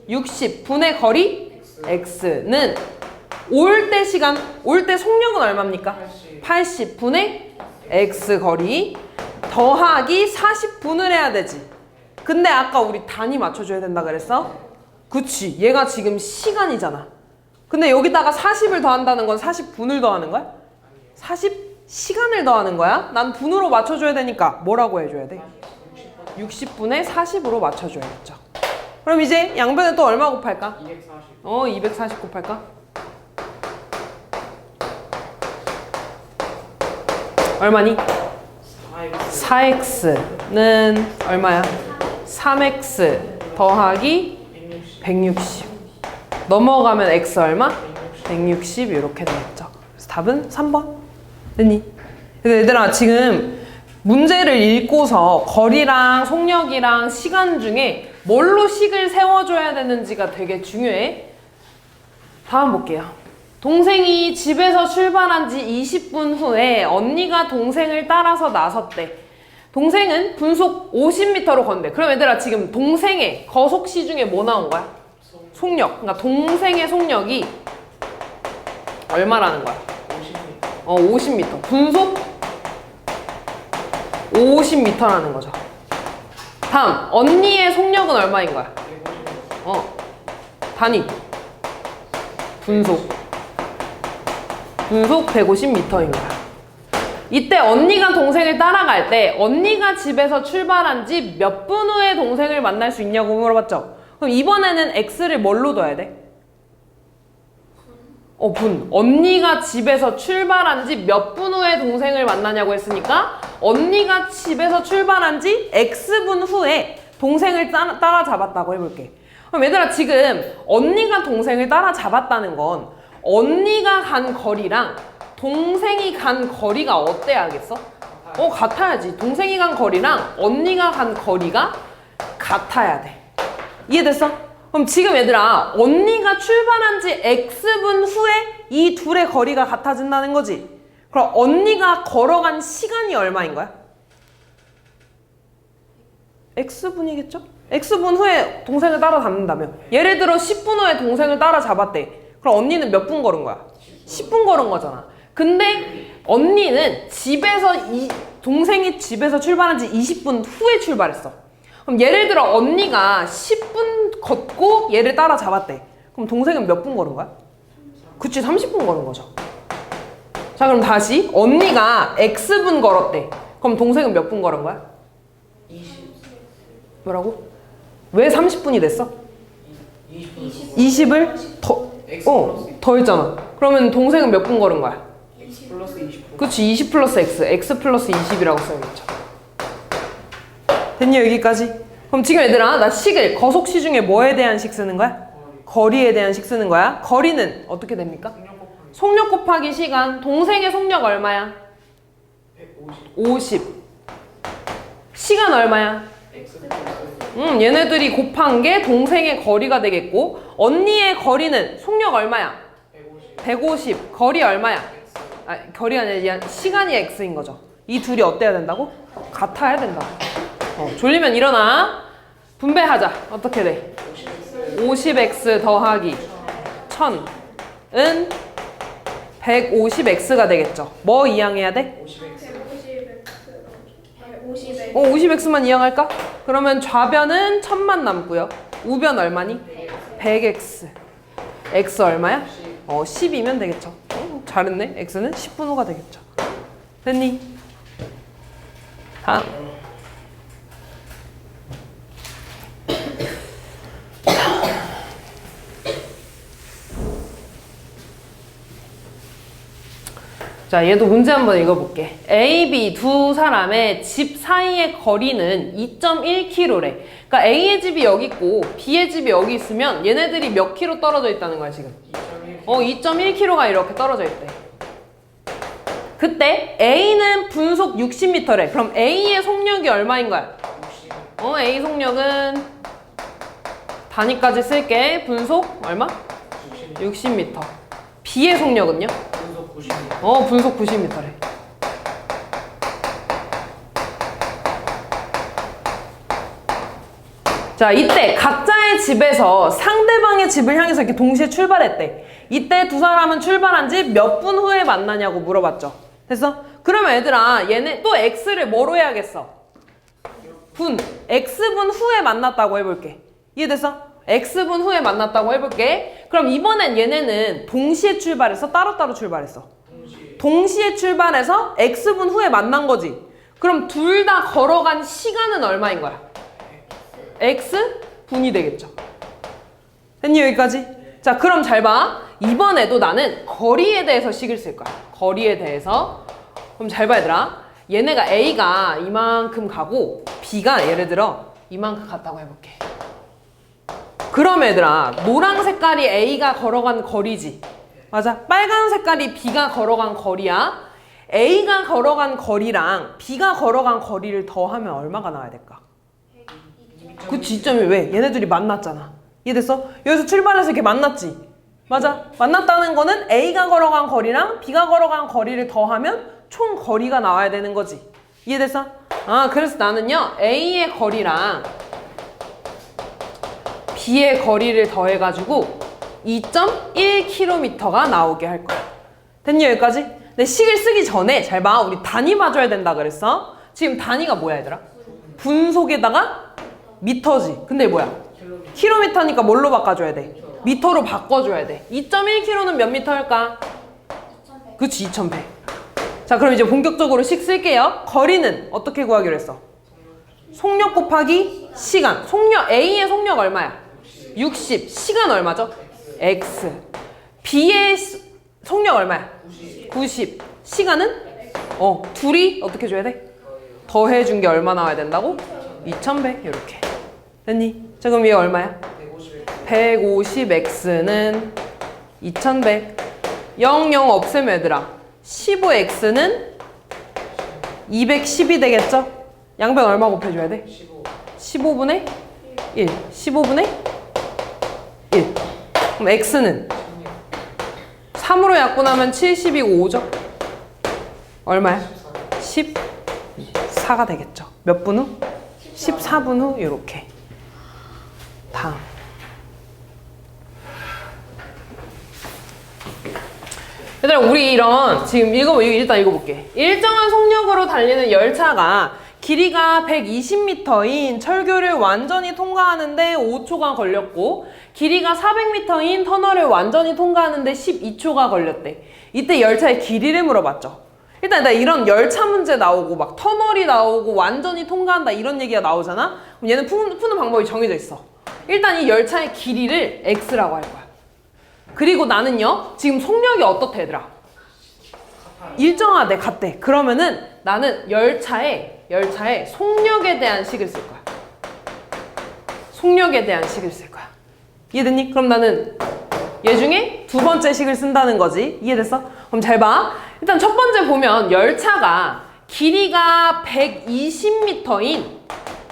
60분의 거리 X는 올 때 시간, 올 때 속력은 얼마입니까? 80분의 X 거리 더하기 40분을 해야 되지. 근데 아까 우리 단위 맞춰줘야 된다 그랬어? 그치, 얘가 지금 시간이잖아. 근데 여기다가 40을 더한다는 건 40분을 더하는 거야? 40시간을 더하는 거야? 난 분으로 맞춰줘야 되니까 뭐라고 해줘야 돼? 60분에 40으로 맞춰줘야겠죠. 그럼 이제 양변에 또 얼마 곱할까? 240. 240 곱할까? 얼마니? 4x는 얼마야? 3x 더하기 160. 넘어가면 x 얼마? 160 이렇게 되겠죠. 그래서 답은 3번. 됐니? 얘들아 지금 문제를 읽고서 거리랑 속력이랑 시간 중에 뭘로 식을 세워줘야 되는지가 되게 중요해. 다음 볼게요. 동생이 집에서 출발한 지 20분 후에 언니가 동생을 따라서 나섰대. 동생은 분속 50m로 건대. 그럼 얘들아 지금 동생의 거속시 중에 뭐 나온 거야? 속력. 그러니까 동생의 속력이 얼마라는 거야? 50m. 분속 50m라는 거죠. 다음, 언니의 속력은 얼마인 거야? 단위. 분속 150m인 거야. 이때 언니가 동생을 따라갈 때 언니가 집에서 출발한 지 몇 분 후에 동생을 만날 수 있냐고 물어봤죠? 그럼 이번에는 x를 뭘로 둬야 돼? 분. 언니가 집에서 출발한 지 몇 분 후에 동생을 만나냐고 했으니까 언니가 집에서 출발한 지 x분 후에 동생을 따라잡았다고 해볼게. 그럼 얘들아 지금 언니가 동생을 따라잡았다는 건 언니가 간 거리랑 동생이 간 거리가 어때야겠어? 같아야지. 동생이 간 거리랑 언니가 간 거리가 같아야 돼. 이해됐어? 그럼 지금 얘들아 언니가 출발한 지 x분 후에 이 둘의 거리가 같아진다는 거지. 그럼 언니가 걸어간 시간이 얼마인 거야? x분이겠죠? x분 후에 동생을 따라잡는다며. 예를 들어 10분 후에 동생을 따라잡았대. 그럼 언니는 몇 분 걸은 거야? 10분 걸은 거잖아. 근데 언니는 동생이 집에서 출발한 지 20분 후에 출발했어. 그럼 예를 들어 언니가 10분 걷고 얘를 따라잡았대. 그럼 동생은 몇 분 걸은 거야? 그치, 30분 걸은 거죠. 자, 그럼 다시 언니가 x분 걸었대. 그럼 동생은 몇 분 걸은 거야? 20. 뭐라고? 왜 30분이 됐어? 20분 20을 더 했잖아. 그러면 동생은 몇 분 걸은 거야? X 플러스 20분. 그치, 20 플러스 x, x 플러스 20이라고 써야겠죠. 됐니, 여기까지? 그럼 지금 얘들아, 나 식을, 거속시 중에 뭐에 대한 식 쓰는 거야? 거리에 대한 식 쓰는 거야. 거리는 어떻게 됩니까? 속력 곱하기 시간. 동생의 속력 얼마야? 50. 시간 얼마야? X 플러스 얘네들이 곱한 게 동생의 거리가 되겠고, 언니의 거리는 속력 얼마야? 150. 거리 얼마야? 아, 거리가 아니라 시간이 x인 거죠. 이 둘이 어때야 된다고? 같아야 된다고. 졸리면 일어나. 분배하자. 어떻게 돼? 50x 더하기 1000은 150x가 되겠죠. 뭐 이항해야 돼? 50x만 이항할까? 그러면 좌변은 1000만 남고요. 우변 얼마니? 100x. x 얼마야? 10이면 되겠죠. 잘했네. x는 10분 후가 되겠죠. 됐니? 다음. 자, 얘도 문제 한번 읽어볼게. A, B 두 사람의 집 사이의 거리는 2.1km래. 그러니까 A의 집이 여기 있고 B의 집이 여기 있으면 얘네들이 몇 킬로 떨어져 있다는 거야, 지금? 2.1km가 이렇게 떨어져 있대. 그때 A는 분속 60m래. 그럼 A의 속력이 얼마인 거야? A 속력은 단위까지 쓸게. 분속 얼마? 60m. B의 속력은요? 분속 90m래. 자, 이때 각자의 집에서 상대방의 집을 향해서 이렇게 동시에 출발했대. 이때 두 사람은 출발한 지 몇 분 후에 만나냐고 물어봤죠. 됐어? 그러면 얘들아, 얘네 또 x를 뭐로 해야겠어? x분 후에 만났다고 해볼게. 이해됐어? x분 후에 만났다고 해볼게. 그럼 이번엔 얘네는 동시에 출발해서 따로따로 출발했어. 동시에 출발해서 x분 후에 만난 거지. 그럼 둘 다 걸어간 시간은 얼마인 거야? x분이 되겠죠. 됐니, 여기까지? 자, 그럼 잘 봐. 이번에도 나는 거리에 대해서 식을 쓸 거야. 거리에 대해서. 그럼 잘 봐, 얘들아. 얘네가 A가 이만큼 가고 B가 예를 들어 이만큼 갔다고 해볼게. 그럼 얘들아, 노란 색깔이 A가 걸어간 거리지. 맞아? 빨간 색깔이 B가 걸어간 거리야. A가 걸어간 거리랑 B가 걸어간 거리를 더하면 얼마가 나와야 될까? 그치, 2.1. 왜? 얘네들이 만났잖아. 이해됐어? 여기서 출발해서 이렇게 만났지? 맞아? 만났다는 거는 A가 걸어간 거리랑 B가 걸어간 거리를 더하면 총 거리가 나와야 되는 거지. 이해됐어? 그래서 나는요, A의 거리랑 B의 거리를 더해가지고 2.1km가 나오게 할 거야. 됐니, 여기까지? 근데 식을 쓰기 전에 잘 봐. 우리 단위 봐줘야 된다 그랬어. 지금 단위가 뭐야, 얘들아? 분속에다가 미터지. 근데 뭐야? 킬로미터니까 뭘로 바꿔줘야 돼? 미터로 바꿔줘야 돼. 2.1km는 몇 미터일까? 그치, 2100. 자, 그럼 이제 본격적으로 식 쓸게요. 거리는 어떻게 구하기로 했어? 속력 곱하기 시간. 속력, A의 속력 얼마야? 60. 시간 얼마죠? X. B의 속력 얼마야? 90. 시간은? 둘이 어떻게 줘야 돼? 더해준 게 얼마 나와야 된다고? 2100. 이렇게. 됐니? 자, 그럼 얘 얼마야? 150x는 2100. 0, 0 없애면 얘들아, 15x는 210이 되겠죠? 양변 얼마 곱해줘야 돼? 15분의 1. 15분의 1. 그럼 x는 3으로 약분하면 70이고 5죠? 얼마야? 14가 되겠죠. 몇 분 후? 14분 후. 이렇게. 다음. 얘들아, 우리 지금 일단 읽어볼게. 일정한 속력으로 달리는 열차가 길이가 120m인 철교를 완전히 통과하는데 5초가 걸렸고, 길이가 400m인 터널을 완전히 통과하는데 12초가 걸렸대. 이때 열차의 길이를 물어봤죠. 일단 나 이런 열차 문제 나오고 막 터널이 나오고 완전히 통과한다 이런 얘기가 나오잖아. 그럼 얘는 푸는 방법이 정해져 있어. 일단 이 열차의 길이를 x라고 할 거야. 그리고 나는요 지금 속력이 어떻대 얘들아? 일정하대 같대. 그러면은 나는 열차의 속력에 대한 식을 쓸 거야. 속력에 대한 식을 쓸 거야. 이해됐니? 그럼 나는 얘 중에 두 번째 식을 쓴다는 거지. 이해됐어? 그럼 잘 봐. 일단 첫 번째 보면 열차가 길이가 120m인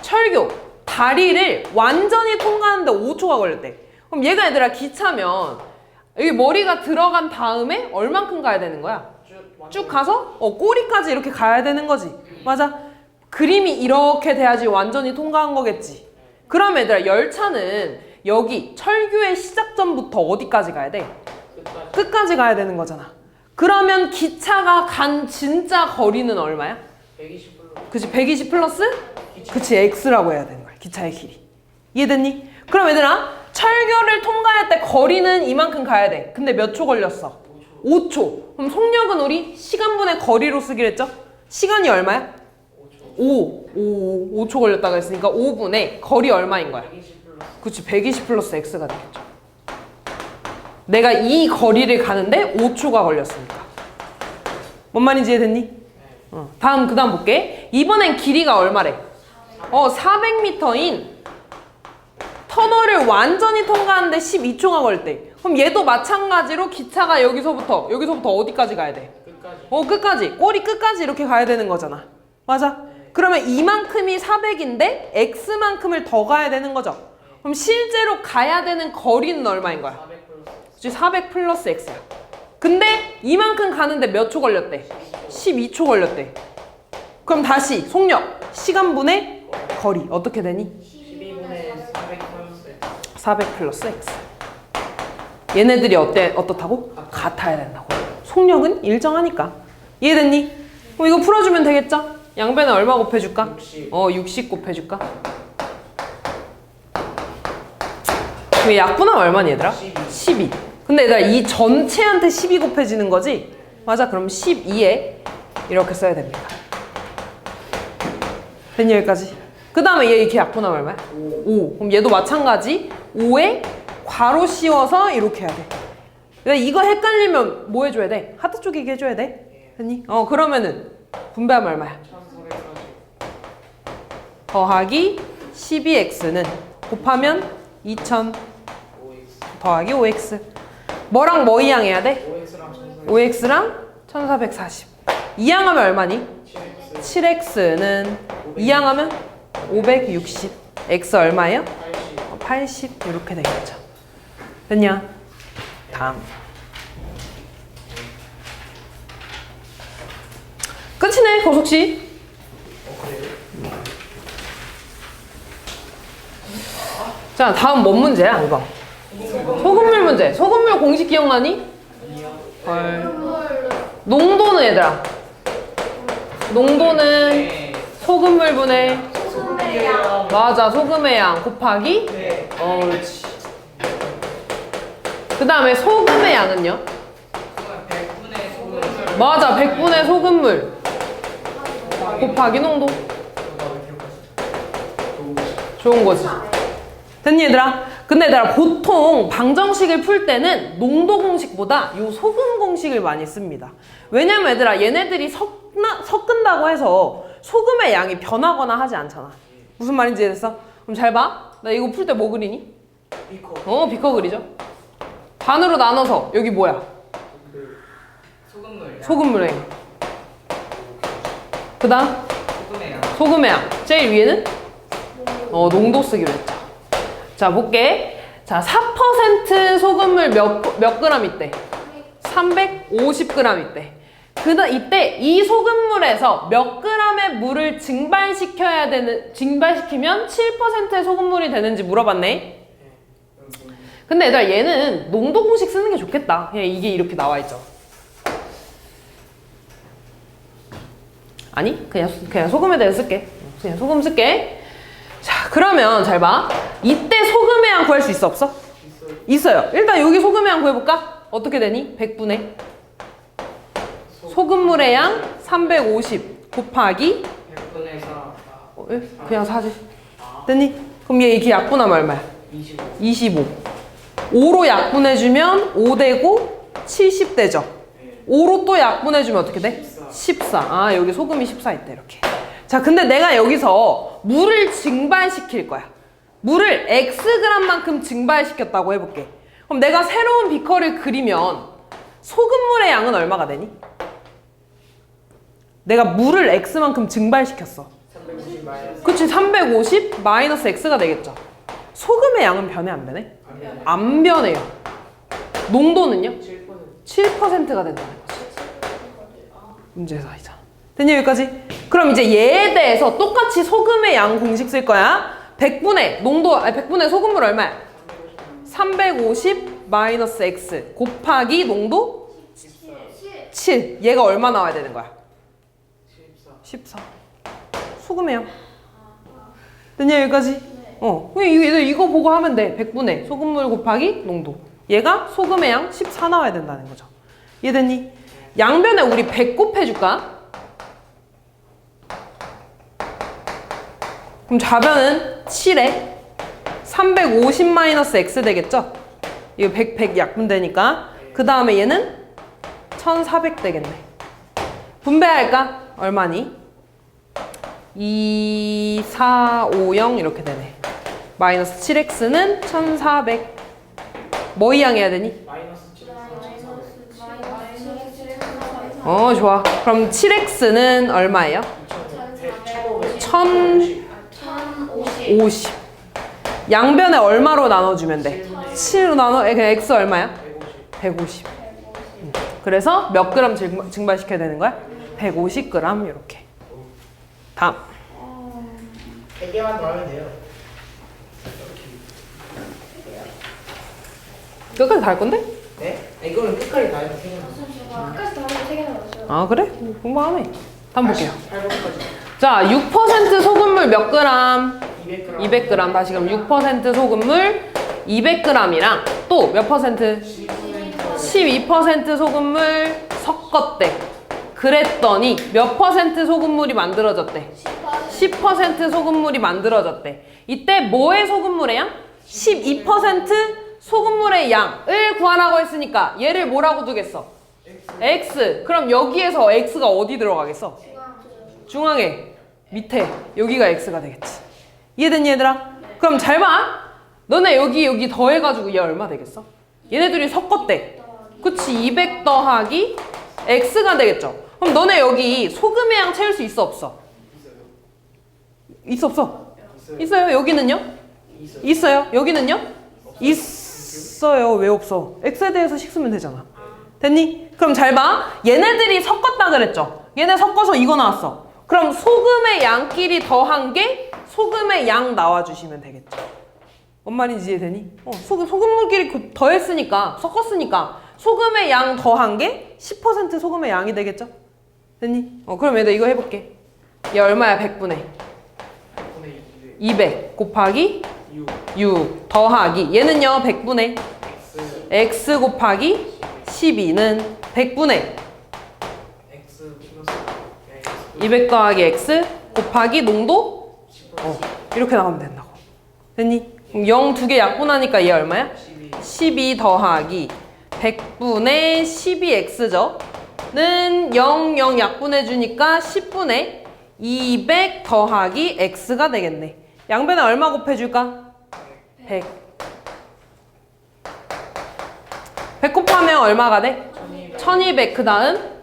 철교 다리를 완전히 통과하는데 5초가 걸렸대. 그럼 얘가 얘들아 기차면 여기 머리가 들어간 다음에 얼만큼 가야 되는 거야? 쭉 가서 꼬리까지 이렇게 가야 되는 거지. 맞아. 그림이 이렇게 돼야지 완전히 통과한 거겠지. 그럼 얘들아 열차는 여기 철교의 시작점부터 어디까지 가야 돼? 끝까지 가야 되는 거잖아. 그러면 기차가 간 진짜 거리는 얼마야? 120 플러스. 그치 120 플러스? 그치 x라고 해야 되는 거야. 기차의 길이. 이해됐니? 그럼 얘들아 철교를 통과할 때 거리는 이만큼 가야 돼. 근데 몇 초 걸렸어? 5초. 그럼 속력은 우리 시간분의 거리로 쓰기로 했죠? 시간이 얼마야? 5초 걸렸다고 했으니까 5분의 거리 얼마인 거야? 120 플러스. 그치 120 플러스 x가 되겠죠. 내가 이 거리를 가는데 5초가 걸렸으니까. 뭔 말인지 이해됐니? 다음 그 다음 볼게. 이번엔 길이가 얼마래? 400m인 터널을 완전히 통과하는데 12초가 걸렸대. 그럼 얘도 마찬가지로 기차가 여기서부터 어디까지 가야 돼? 끝까지. 끝까지. 꼬리 끝까지 이렇게 가야 되는 거잖아. 맞아? 그러면 이만큼이 400인데 x만큼을 더 가야 되는 거죠. 그럼 실제로 가야 되는 거리는 얼마인 거야? 400 플러스. 그치 400 플러스 x야. 근데 이만큼 가는데 몇 초 걸렸대? 12초 걸렸대. 그럼 다시 속력 시간분의 거리 어떻게 되니? 12분의 400 플러스. 400 플러스 x. 얘네들이 어떻다고? 같아야 된다고. 속력은 일정하니까. 이해됐니? 그럼 이거 풀어주면 되겠죠? 양배는 얼마 곱해줄까? 60. 60 곱해줄까? 그럼 약분하면 얼마니 얘들아? 12. 근데 얘들아 이 전체한테 12 곱해지는 거지? 맞아. 그럼 12에 이렇게 써야 됩니다. 됐니 여기까지? 그 다음에 얘 이렇게 약분하면 얼마야? 5. 그럼 얘도 마찬가지 5에 괄호 씌워서 이렇게 해야 돼. 근데 이거 헷갈리면 뭐 해줘야 돼? 하트 쪼개기 해줘야 돼. 됐니? 그러면은 분배하면 얼마야? 1400 더하기 12x는 곱하면 2000 5x. 더하기 5x. 뭐랑 뭐 이항해야 돼? 5x랑 1400. 5x랑 1440. 이항하면 얼마니? 7x. 7x는 이항하면 560. x 얼마예요? 80. 80 이렇게 되겠죠. 됐냐? 다음. 끝이네 고속시. 자 다음 뭔 문제야 이거? 소금물 문제. 소금물 공식 기억나니? 헐. 농도는 얘들아. 농도는 소금물 분의 맞아 소금의 양 곱하기 그렇지. 그 다음에 소금의 양은요? 100분의 소금물. 맞아 100분의 소금물 곱하기 농도. 좋은 거지. 됐니 얘들아? 근데 얘들아 보통 방정식을 풀 때는 농도 공식보다 요 소금 공식을 많이 씁니다. 왜냐면 얘들아 얘네들이 섞은다고 해서 소금의 양이 변하거나 하지 않잖아. 무슨 말인지 이해됐어? 그럼 잘 봐. 나 이거 풀 때 뭐 그리니? 비커. 비커 그리죠. 반으로 나눠서 여기 뭐야? 소금물. 소금물의 양. 그 다음 소금의 양. 소금의 양. 제일 위에는 농도 쓰기로 했죠. 자 볼게. 자 4% 소금물 몇 그램 있대? 350g 있대. 이때 이 소금물에서 몇 g의 물을 증발시키면 7%의 소금물이 되는지 물어봤네. 근데 얘들아 얘는 농도 공식 쓰는 게 좋겠다. 그냥 이게 이렇게 나와 있죠. 아니 그냥 소금에 대해서 쓸게. 그냥 소금 쓸게. 자 그러면 잘 봐. 이때 소금의 양 구할 수 있어 없어? 있어요. 있어요. 일단 여기 소금의 양 구해볼까? 어떻게 되니? 100분의 소금물의 양 350 곱하기 100분의 4. 그냥 4지. 됐니? 그럼 얘 이렇게 약분하면 얼마야? 25. 25. 5로 약분해주면 5 되고 70 되죠. 5로 또 약분해주면 어떻게 돼? 14. 아, 여기 소금이 14 있다, 이렇게. 자, 근데 내가 여기서 물을 증발시킬 거야. 물을 Xg만큼 증발시켰다고 해볼게. 그럼 내가 새로운 비커를 그리면 소금물의 양은 얼마가 되니? 내가 물을 X만큼 증발시켰어. 350 마이너스. 그치, 350 마이너스 X가 되겠죠. 소금의 양은 변해, 안 변해? 안 변해요. 농도는요? 7%. 7%가 된다는 거지. 문제에서 아니잖아. 됐니, 여기까지? 그럼 이제 얘에 대해서 똑같이 소금의 양 공식 쓸 거야. 100분의 농도, 아니 100분의 소금물 얼마야? 350 마이너스 X 곱하기 농도 7. 얘가 얼마 나와야 되는 거야? 14. 소금의 양. 됐냐, 여기까지? 그냥 이거 보고 하면 돼. 100분의 소금물 곱하기 농도. 얘가 소금의 양 14 나와야 된다는 거죠. 이해됐니? 양변에 우리 100 곱해줄까? 그럼 좌변은 7에 350 마이너스 X 되겠죠? 이거 100 약분되니까. 그 다음에 얘는 1400 되겠네. 분배할까? 얼마니? 2, 4, 5, 0 이렇게 되네. 마이너스 7X는 1400. 뭐 이항해야 되니? 마이너스 7. 좋아. 그럼 7X는 얼마예요? 1050. 양변에 얼마로 나눠주면 돼? 7로 나눠, 그냥 X 얼마야? 150. 그래서 몇 그램 증발시켜야 되는 거야? 150g 이렇게. 다음. 100개만 더 하면 돼요. 끝까지 다 할 건데? 네? 이거는 끝까지 다 해도 생각나. 끝까지 다 하면 3개 남았어요. 아, 그래? 공부하네. 다음 볼게요. 800까지. 자, 6% 소금물 몇 그램? 200g. 200g. 다시 그럼 6% 소금물 200g이랑 또 몇 퍼센트? 12% 소금물 섞었대. 그랬더니 몇 퍼센트 소금물이 만들어졌대? 10% 소금물이 만들어졌대. 이때 뭐의 소금물의 양? 12% 소금물의 양을 구하라고 했으니까 얘를 뭐라고 두겠어? X. 그럼 여기에서 X가 어디 들어가겠어? 중앙에. 밑에. 여기가 X가 되겠지. 이해됐니, 얘들아? 그럼 잘 봐. 너네 여기 더해가지고 얘 얼마 되겠어? 얘네들이 섞었대. 그치, 200 더하기 X가 되겠죠. 그럼 너네 여기 소금의 양 채울 수 있어, 없어? 있어, 없어? 있어요. 여기는요? 있어요. 여기는요? 있어요. 왜 없어? X에 대해서 식 쓰면 되잖아. 됐니? 그럼 잘 봐. 얘네들이 섞었다 그랬죠? 얘네 섞어서 이거 나왔어. 그럼 소금의 양끼리 더한 게 소금의 양 나와주시면 되겠죠. 뭔 말인지 이해되니? 소금물끼리 더했으니까, 섞었으니까 소금의 양 더한 게 10% 소금의 양이 되겠죠? 됐니? 그럼 얘들 이거 해볼게. 얘 얼마야? 100분의 200 곱하기 6 더하기 얘는요 100분의 X 곱하기 12는 100분의 200 더하기 X 곱하기 농도 이렇게 나오면 된다고. 됐니? 그럼 0 두 개 약분하니까 얘 얼마야? 12 더하기 100분의 12X죠? 는 0, 0 약분해주니까 10분의 200 더하기 X가 되겠네. 양변에 얼마 곱해줄까? 100. 100 곱하면 얼마가 돼? 1200. 그 다음?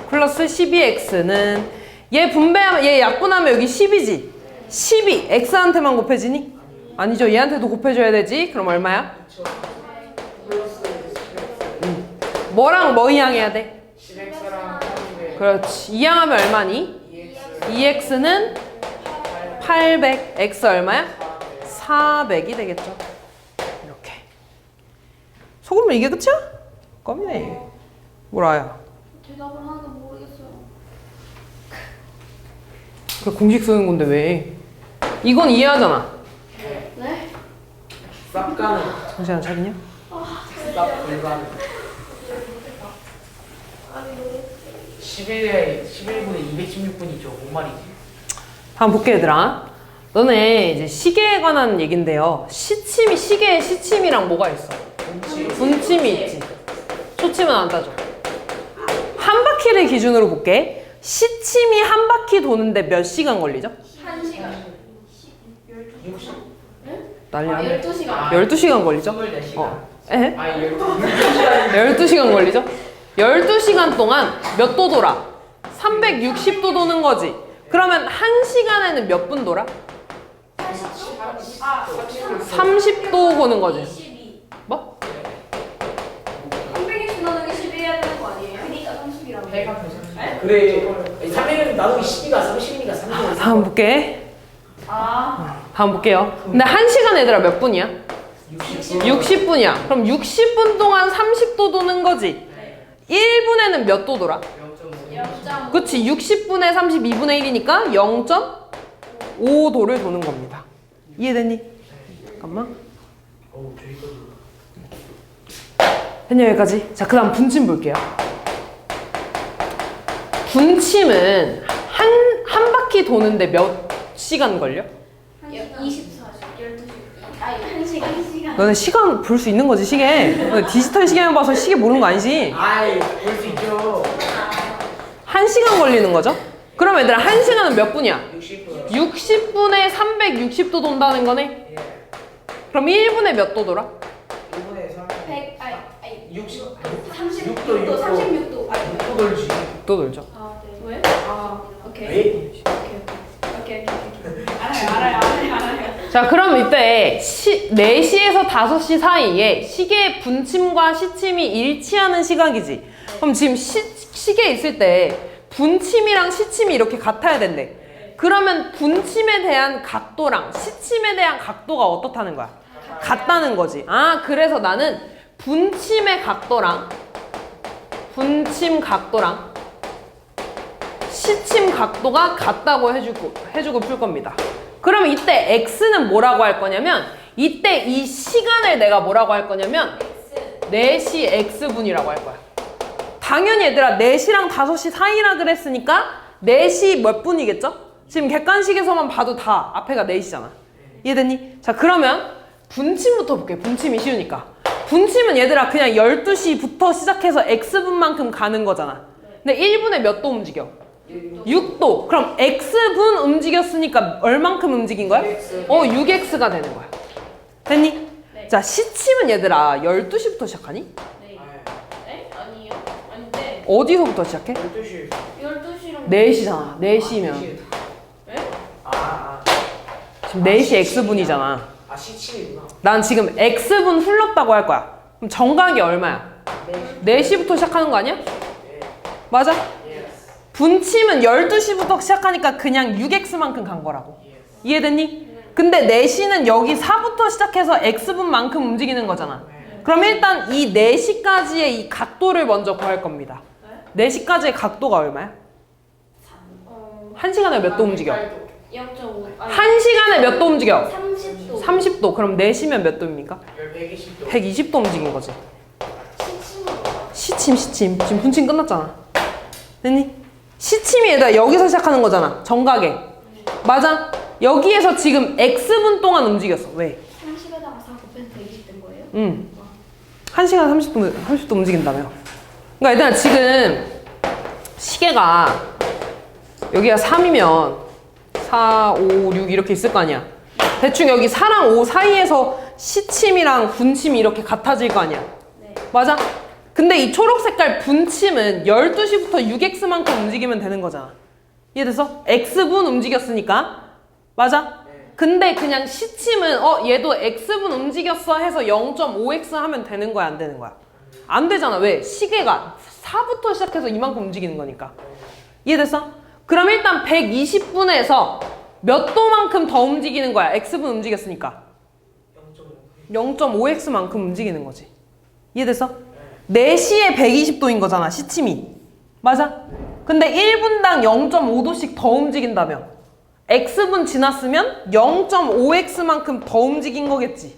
플러스 12X는 얘 분배하면, 얘 약분하면 여기 10이지? 10이 X한테만 곱해지니? 아니죠. 얘한테도 곱해줘야 되지. 그럼 얼마야? 뭐랑 뭐 이항해야 돼? 10X랑 그렇지. 이항하면 얼마니? 2X는 800. X 얼마야? 400이 되겠죠. 이렇게. 소금물 이게 끝이야? 껌이네. 뭐라야? 대답을 하나도 모르겠어요. 그 공식 쓰는 건데 왜? 이건 이해하잖아. 네? 쌉 가는. 정신 안 차리냐? 쌉 불가능. 아니 11분에 216분이죠. 뭔 말이지? 한번 볼게 얘들아. 너네 이제 시계에 관한 얘긴데요. 시계에 시침이랑 뭐가 있어? 분침이 있지. 초침은 안 따져. 한 바퀴를 기준으로 볼게. 시침이 한 바퀴 도는데 몇 시간 걸리죠? 1시간. 60? 난리야. 12시간. 12시간 걸리죠? 24시간. 에? 아, 12시간. 12시간 걸리죠? 12시간 동안 몇 도 돌아? 360도 도는 거지. 그러면 1시간에는 몇 분 돌아? 30도 보는 거지. 22. 뭐? 360 나누기 12 해야 되는 거 아니에요? 그니까 30이라고. 그래. 300은 나누기 12가 30이니까 30. 다음 볼게. 아. 다음 볼게요. 근데 1시간 얘들아 몇 분이야? 60분. 60분이야. 그럼 60분 동안 30도 도는 거지. 1분에는 몇 도 돌아? 0.5. 그치. 60분에 32분의 1이니까 0.5도를 도는 겁니다. 이해됐니? 잠깐만. 저희도. 됐냐 여기까지? 자, 그 다음 분침 볼게요. 분침은 한 바퀴 도는데 몇 시간 걸려? 24시. 12시. 아니 1시간. 너네 시간 볼 수 있는 거지, 시계. 너네 디지털 시계만 봐서 시계 모르는 거 아니지? 아이, 볼 수 있죠. 1시간 걸리는 거죠? 그럼 얘들아 1시간은 몇 분이야? 60분. 60분에 360도 돈다는 거네? 예. 그럼 1분에 몇 도 돌아? 1분에 3. 100. 아니 60. 36도. 36도. 아니. 6도 걸지. 또 돌죠. 아, 네. 왜? 아, 오케이. 왜? 오케이. 알아요. 자, 그럼 이때 4시에서 5시 사이에 시계의 분침과 시침이 일치하는 시각이지. 그럼 지금 시계에 있을 때 분침이랑 시침이 이렇게 같아야 된대. 그러면 분침에 대한 각도랑 시침에 대한 각도가 어떻다는 거야? 같다는 거지. 아, 그래서 나는 분침의 각도랑 시침 각도가 같다고 해주고 풀 겁니다. 그럼 이때 x는 뭐라고 할 거냐면 이때 이 시간을 내가 뭐라고 할 거냐면 4시 x분이라고 할 거야. 당연히 얘들아 4시랑 5시 사이라 그랬으니까 4시 몇 분이겠죠? 지금 객관식에서만 봐도 다 앞에가 4시잖아. 이해됐니? 자, 그러면 분침부터 볼게. 분침이 쉬우니까. 분침은 얘들아 그냥 12시부터 시작해서 x분만큼 가는 거잖아. 근데 1분에 몇 도 움직여? 6도. 그럼 x분 움직였으니까 얼만큼 움직인 거야? 6x가 되는 거야. 됐니? 네. 자, 시침은 얘들아 12시부터 시작하니? 네. 네? 아니요. 아닌데. 어디서부터 시작해? 12시. 12시랑 4시잖아. 4시면. 네? 지금 4시 x분이잖아. 아, 시침이구나. 난 지금 x분 흘렀다고 할 거야. 그럼 정각이 얼마야? 4시부터 시작하는 거 아니야? 맞아? 분침은 12시부터 시작하니까 그냥 6x만큼 간 거라고. 이해됐니? 근데 4시는 여기 4부터 시작해서 x분만큼 움직이는 거잖아. 그럼 일단 이 4시까지의 이 각도를 먼저 구할 겁니다. 4시까지의 각도가 얼마야? 1시간에 몇 도 움직여? 0.5. 1시간에 몇 도 움직여? 30도. 30도. 그럼 4시면 몇 도입니까? 120도. 120도 움직인 거지. 시침으로. 시침. 지금 분침 끝났잖아. 됐니? 시침이 얘들아 여기서 시작하는 거잖아. 정각에. 맞아? 여기에서 지금 x분 동안 움직였어. 왜? 30에다가 4 곱해서 120 된 거예요? 응. 1시간 30도 움직인다며. 그러니까 얘들아 지금 시계가 여기가 3이면 4, 5, 6 이렇게 있을 거 아니야. 대충 여기 4랑 5 사이에서 시침이랑 분침이 이렇게 같아질 거 아니야. 네. 맞아? 근데 이 초록 색깔 분침은 12시부터 6x만큼 움직이면 되는 거잖아. 이해됐어? x분 움직였으니까. 맞아? 근데 그냥 시침은 얘도 x분 움직였어 해서 0.5x 하면 되는 거야, 안 되는 거야? 안 되잖아. 왜? 시계가 4부터 시작해서 이만큼 움직이는 거니까. 이해됐어? 그럼 일단 120분에서 몇 도만큼 더 움직이는 거야? x분 움직였으니까. 0.5x만큼 움직이는 거지. 이해됐어? 4시에 120도인 거잖아, 시침이. 맞아? 근데 1분당 0.5도씩 더 움직인다며. x분 지났으면 0.5x만큼 더 움직인 거겠지.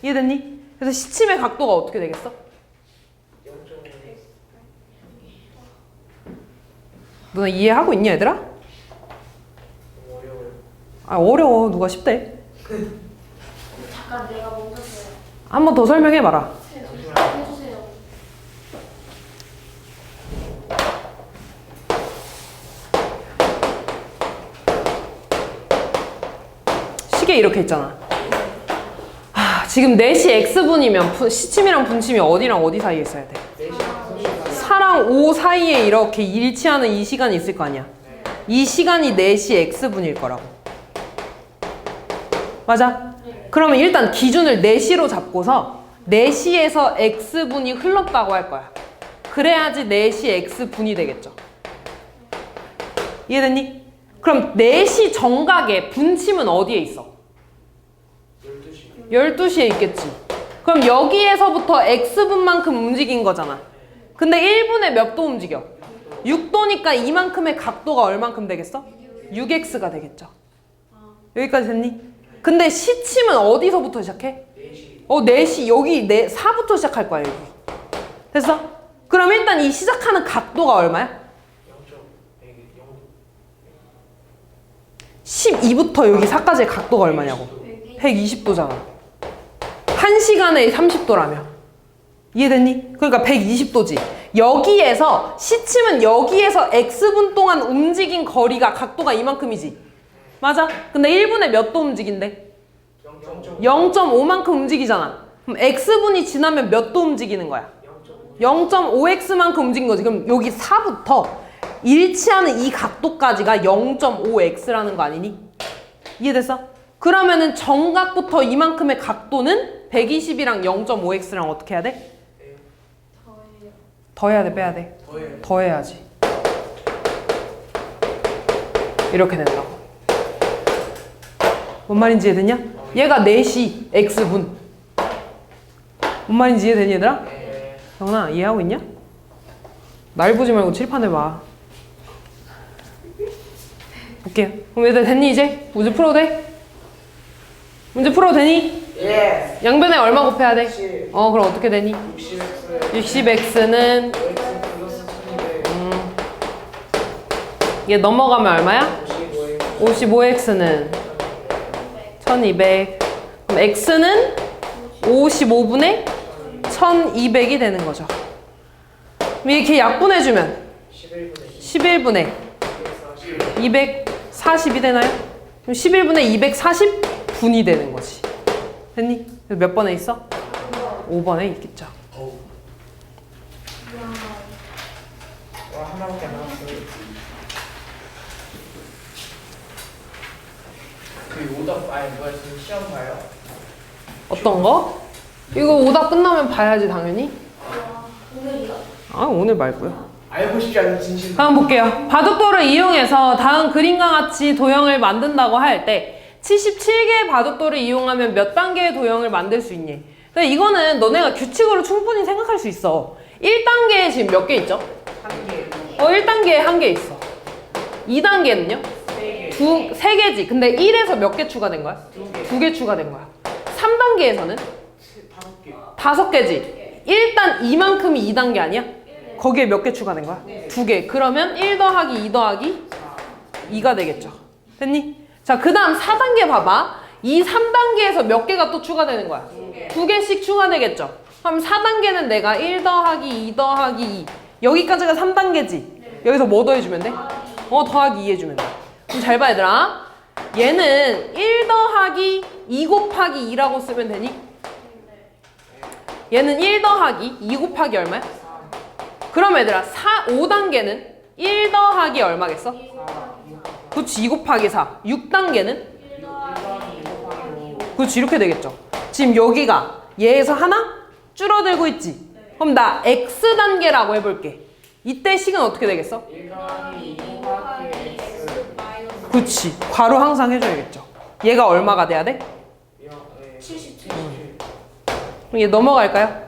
이해됐니? 그래서 시침의 각도가 어떻게 되겠어? 누나 이해하고 있냐 얘들아? 어려워요. 아 어려워. 누가 쉽대? 잠깐 내가 먼저 써요. 한 번 더 설명해봐라. 해주세요. 시계 이렇게 있잖아. 지금 4시 x분이면 시침이랑 분침이 어디랑 어디 사이에 있어야 돼? 4랑 5 사이에 이렇게 일치하는 이 시간이 있을 거 아니야. 이 시간이 4시 x분일 거라고. 맞아? 그러면 일단 기준을 4시로 잡고서 4시에서 x분이 흘렀다고 할 거야. 그래야지 4시 x분이 되겠죠. 이해됐니? 그럼 4시 정각에 분침은 어디에 있어? 12시에 있겠지. 그럼 여기에서부터 x분만큼 움직인 거잖아. 근데 1분에 몇 도 움직여? 6도니까 이만큼의 각도가 얼만큼 되겠어? 6x가 되겠죠. 여기까지 됐니? 근데 시침은 어디서부터 시작해? 4시. 여기 4부터 시작할 거야, 여기. 됐어? 그럼 일단 이 시작하는 각도가 얼마야? 12부터 여기 4까지의 각도가 얼마냐고. 120도잖아. 1시간에 30도라며. 이해됐니? 그러니까 120도지. 여기에서 시침은 여기에서 x분 동안 움직인 거리가 각도가 이만큼이지. 맞아? 근데 1분에 몇 도 움직인대? 0.5만큼 움직이잖아. 그럼 x분이 지나면 몇 도 움직이는 거야? 0.5x만큼 움직인 거지. 그럼 여기 4부터 일치하는 이 각도까지가 0.5x라는 거 아니니? 이해됐어? 그러면은 정각부터 이만큼의 각도는 120이랑 0.5x랑 어떻게 해야 돼? 더해야 돼, 빼야 돼? 더해야지. 이렇게 된다고. 뭔 말인지 이해됐냐? 얘가 4시 x분. 뭔 말인지 이해되니 얘들아? 경훈아 이해하고 있냐? 날 보지 말고 칠판에 봐. 볼게요. 그럼 얘들 됐니 이제? 문제 풀어도 돼? 문제 풀어도 되니? 예. 양변에 얼마 곱해야 돼? 10. 그럼 어떻게 되니? 60x는 얘 넘어가면 얼마야? 55x는 1200. 그럼 x는 55분의 1200이 되는 거죠. 그럼 이렇게 약분해주면 11분의 240이 되나요? 그럼 11분의 240분이 되는 거지. 됐니? 몇 번에 있어? 5번에 있겠죠. 와, 하나밖에 안 남았어요. 그 오답 뭐야 지금 시험 봐요? 어떤 거? 이거 오답 끝나면 봐야지 당연히. 오늘이요? 아 오늘 말고요. 알고 싶지 않은 진실. 다음 볼게요. 바둑돌을 이용해서 다음 그림과 같이 도형을 만든다고 할 때 77개의 바둑돌을 이용하면 몇 단계의 도형을 만들 수 있니? 근데 이거는 너네가 규칙으로 충분히 생각할 수 있어. 1단계에 지금 몇 개 있죠? 3개. 1단계에 1개 있어. 2단계는요? 3개. 3개지. 근데 1에서 몇 개 추가된 거야? 2개 추가된 거야. 3단계에서는 5개. 5개지. 일단 이만큼이 2단계 아니야? 거기에 몇 개 추가된 거야? 2개. 그러면 1 더하기 2 더하기 2가 되겠죠. 됐니? 자, 그 다음 4단계 봐봐. 이 3단계에서 몇 개가 또 추가되는 거야? 2개씩 추가되겠죠. 그럼 4단계는 내가 1 더하기 2 더하기 2. 여기까지가 3단계지. 여기서 뭐 더해주면 돼? 더하기 2 해주면 돼. 그럼 잘 봐, 얘들아. 얘는 1 더하기 2 곱하기 2라고 쓰면 되니? 얘는 1 더하기 2 곱하기 얼마야? 그럼 얘들아 5단계는 1 더하기 얼마겠어? 그렇지, 2 곱하기 4. 6단계는? 그렇지, 이렇게 되겠죠. 지금 여기가 얘에서 하나 줄어들고 있지. 그럼 나 X단계라고 해볼게. 이때 식은 어떻게 되겠어? 1 더하기 2 곱하기 x. 그렇지, 괄호 항상 해줘야겠죠. 얘가 얼마가 돼야 돼? 77. 그럼 얘 넘어갈까요?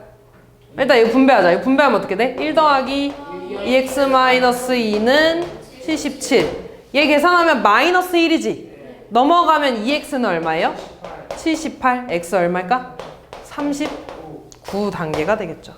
일단 이거 분배하자. 이거 분배하면 어떻게 돼? 1 더하기 2x-2는 77. 얘 계산하면 마이너스 1이지. 넘어가면 2x는 얼마예요? 78. x 얼마일까? 39단계가 되겠죠.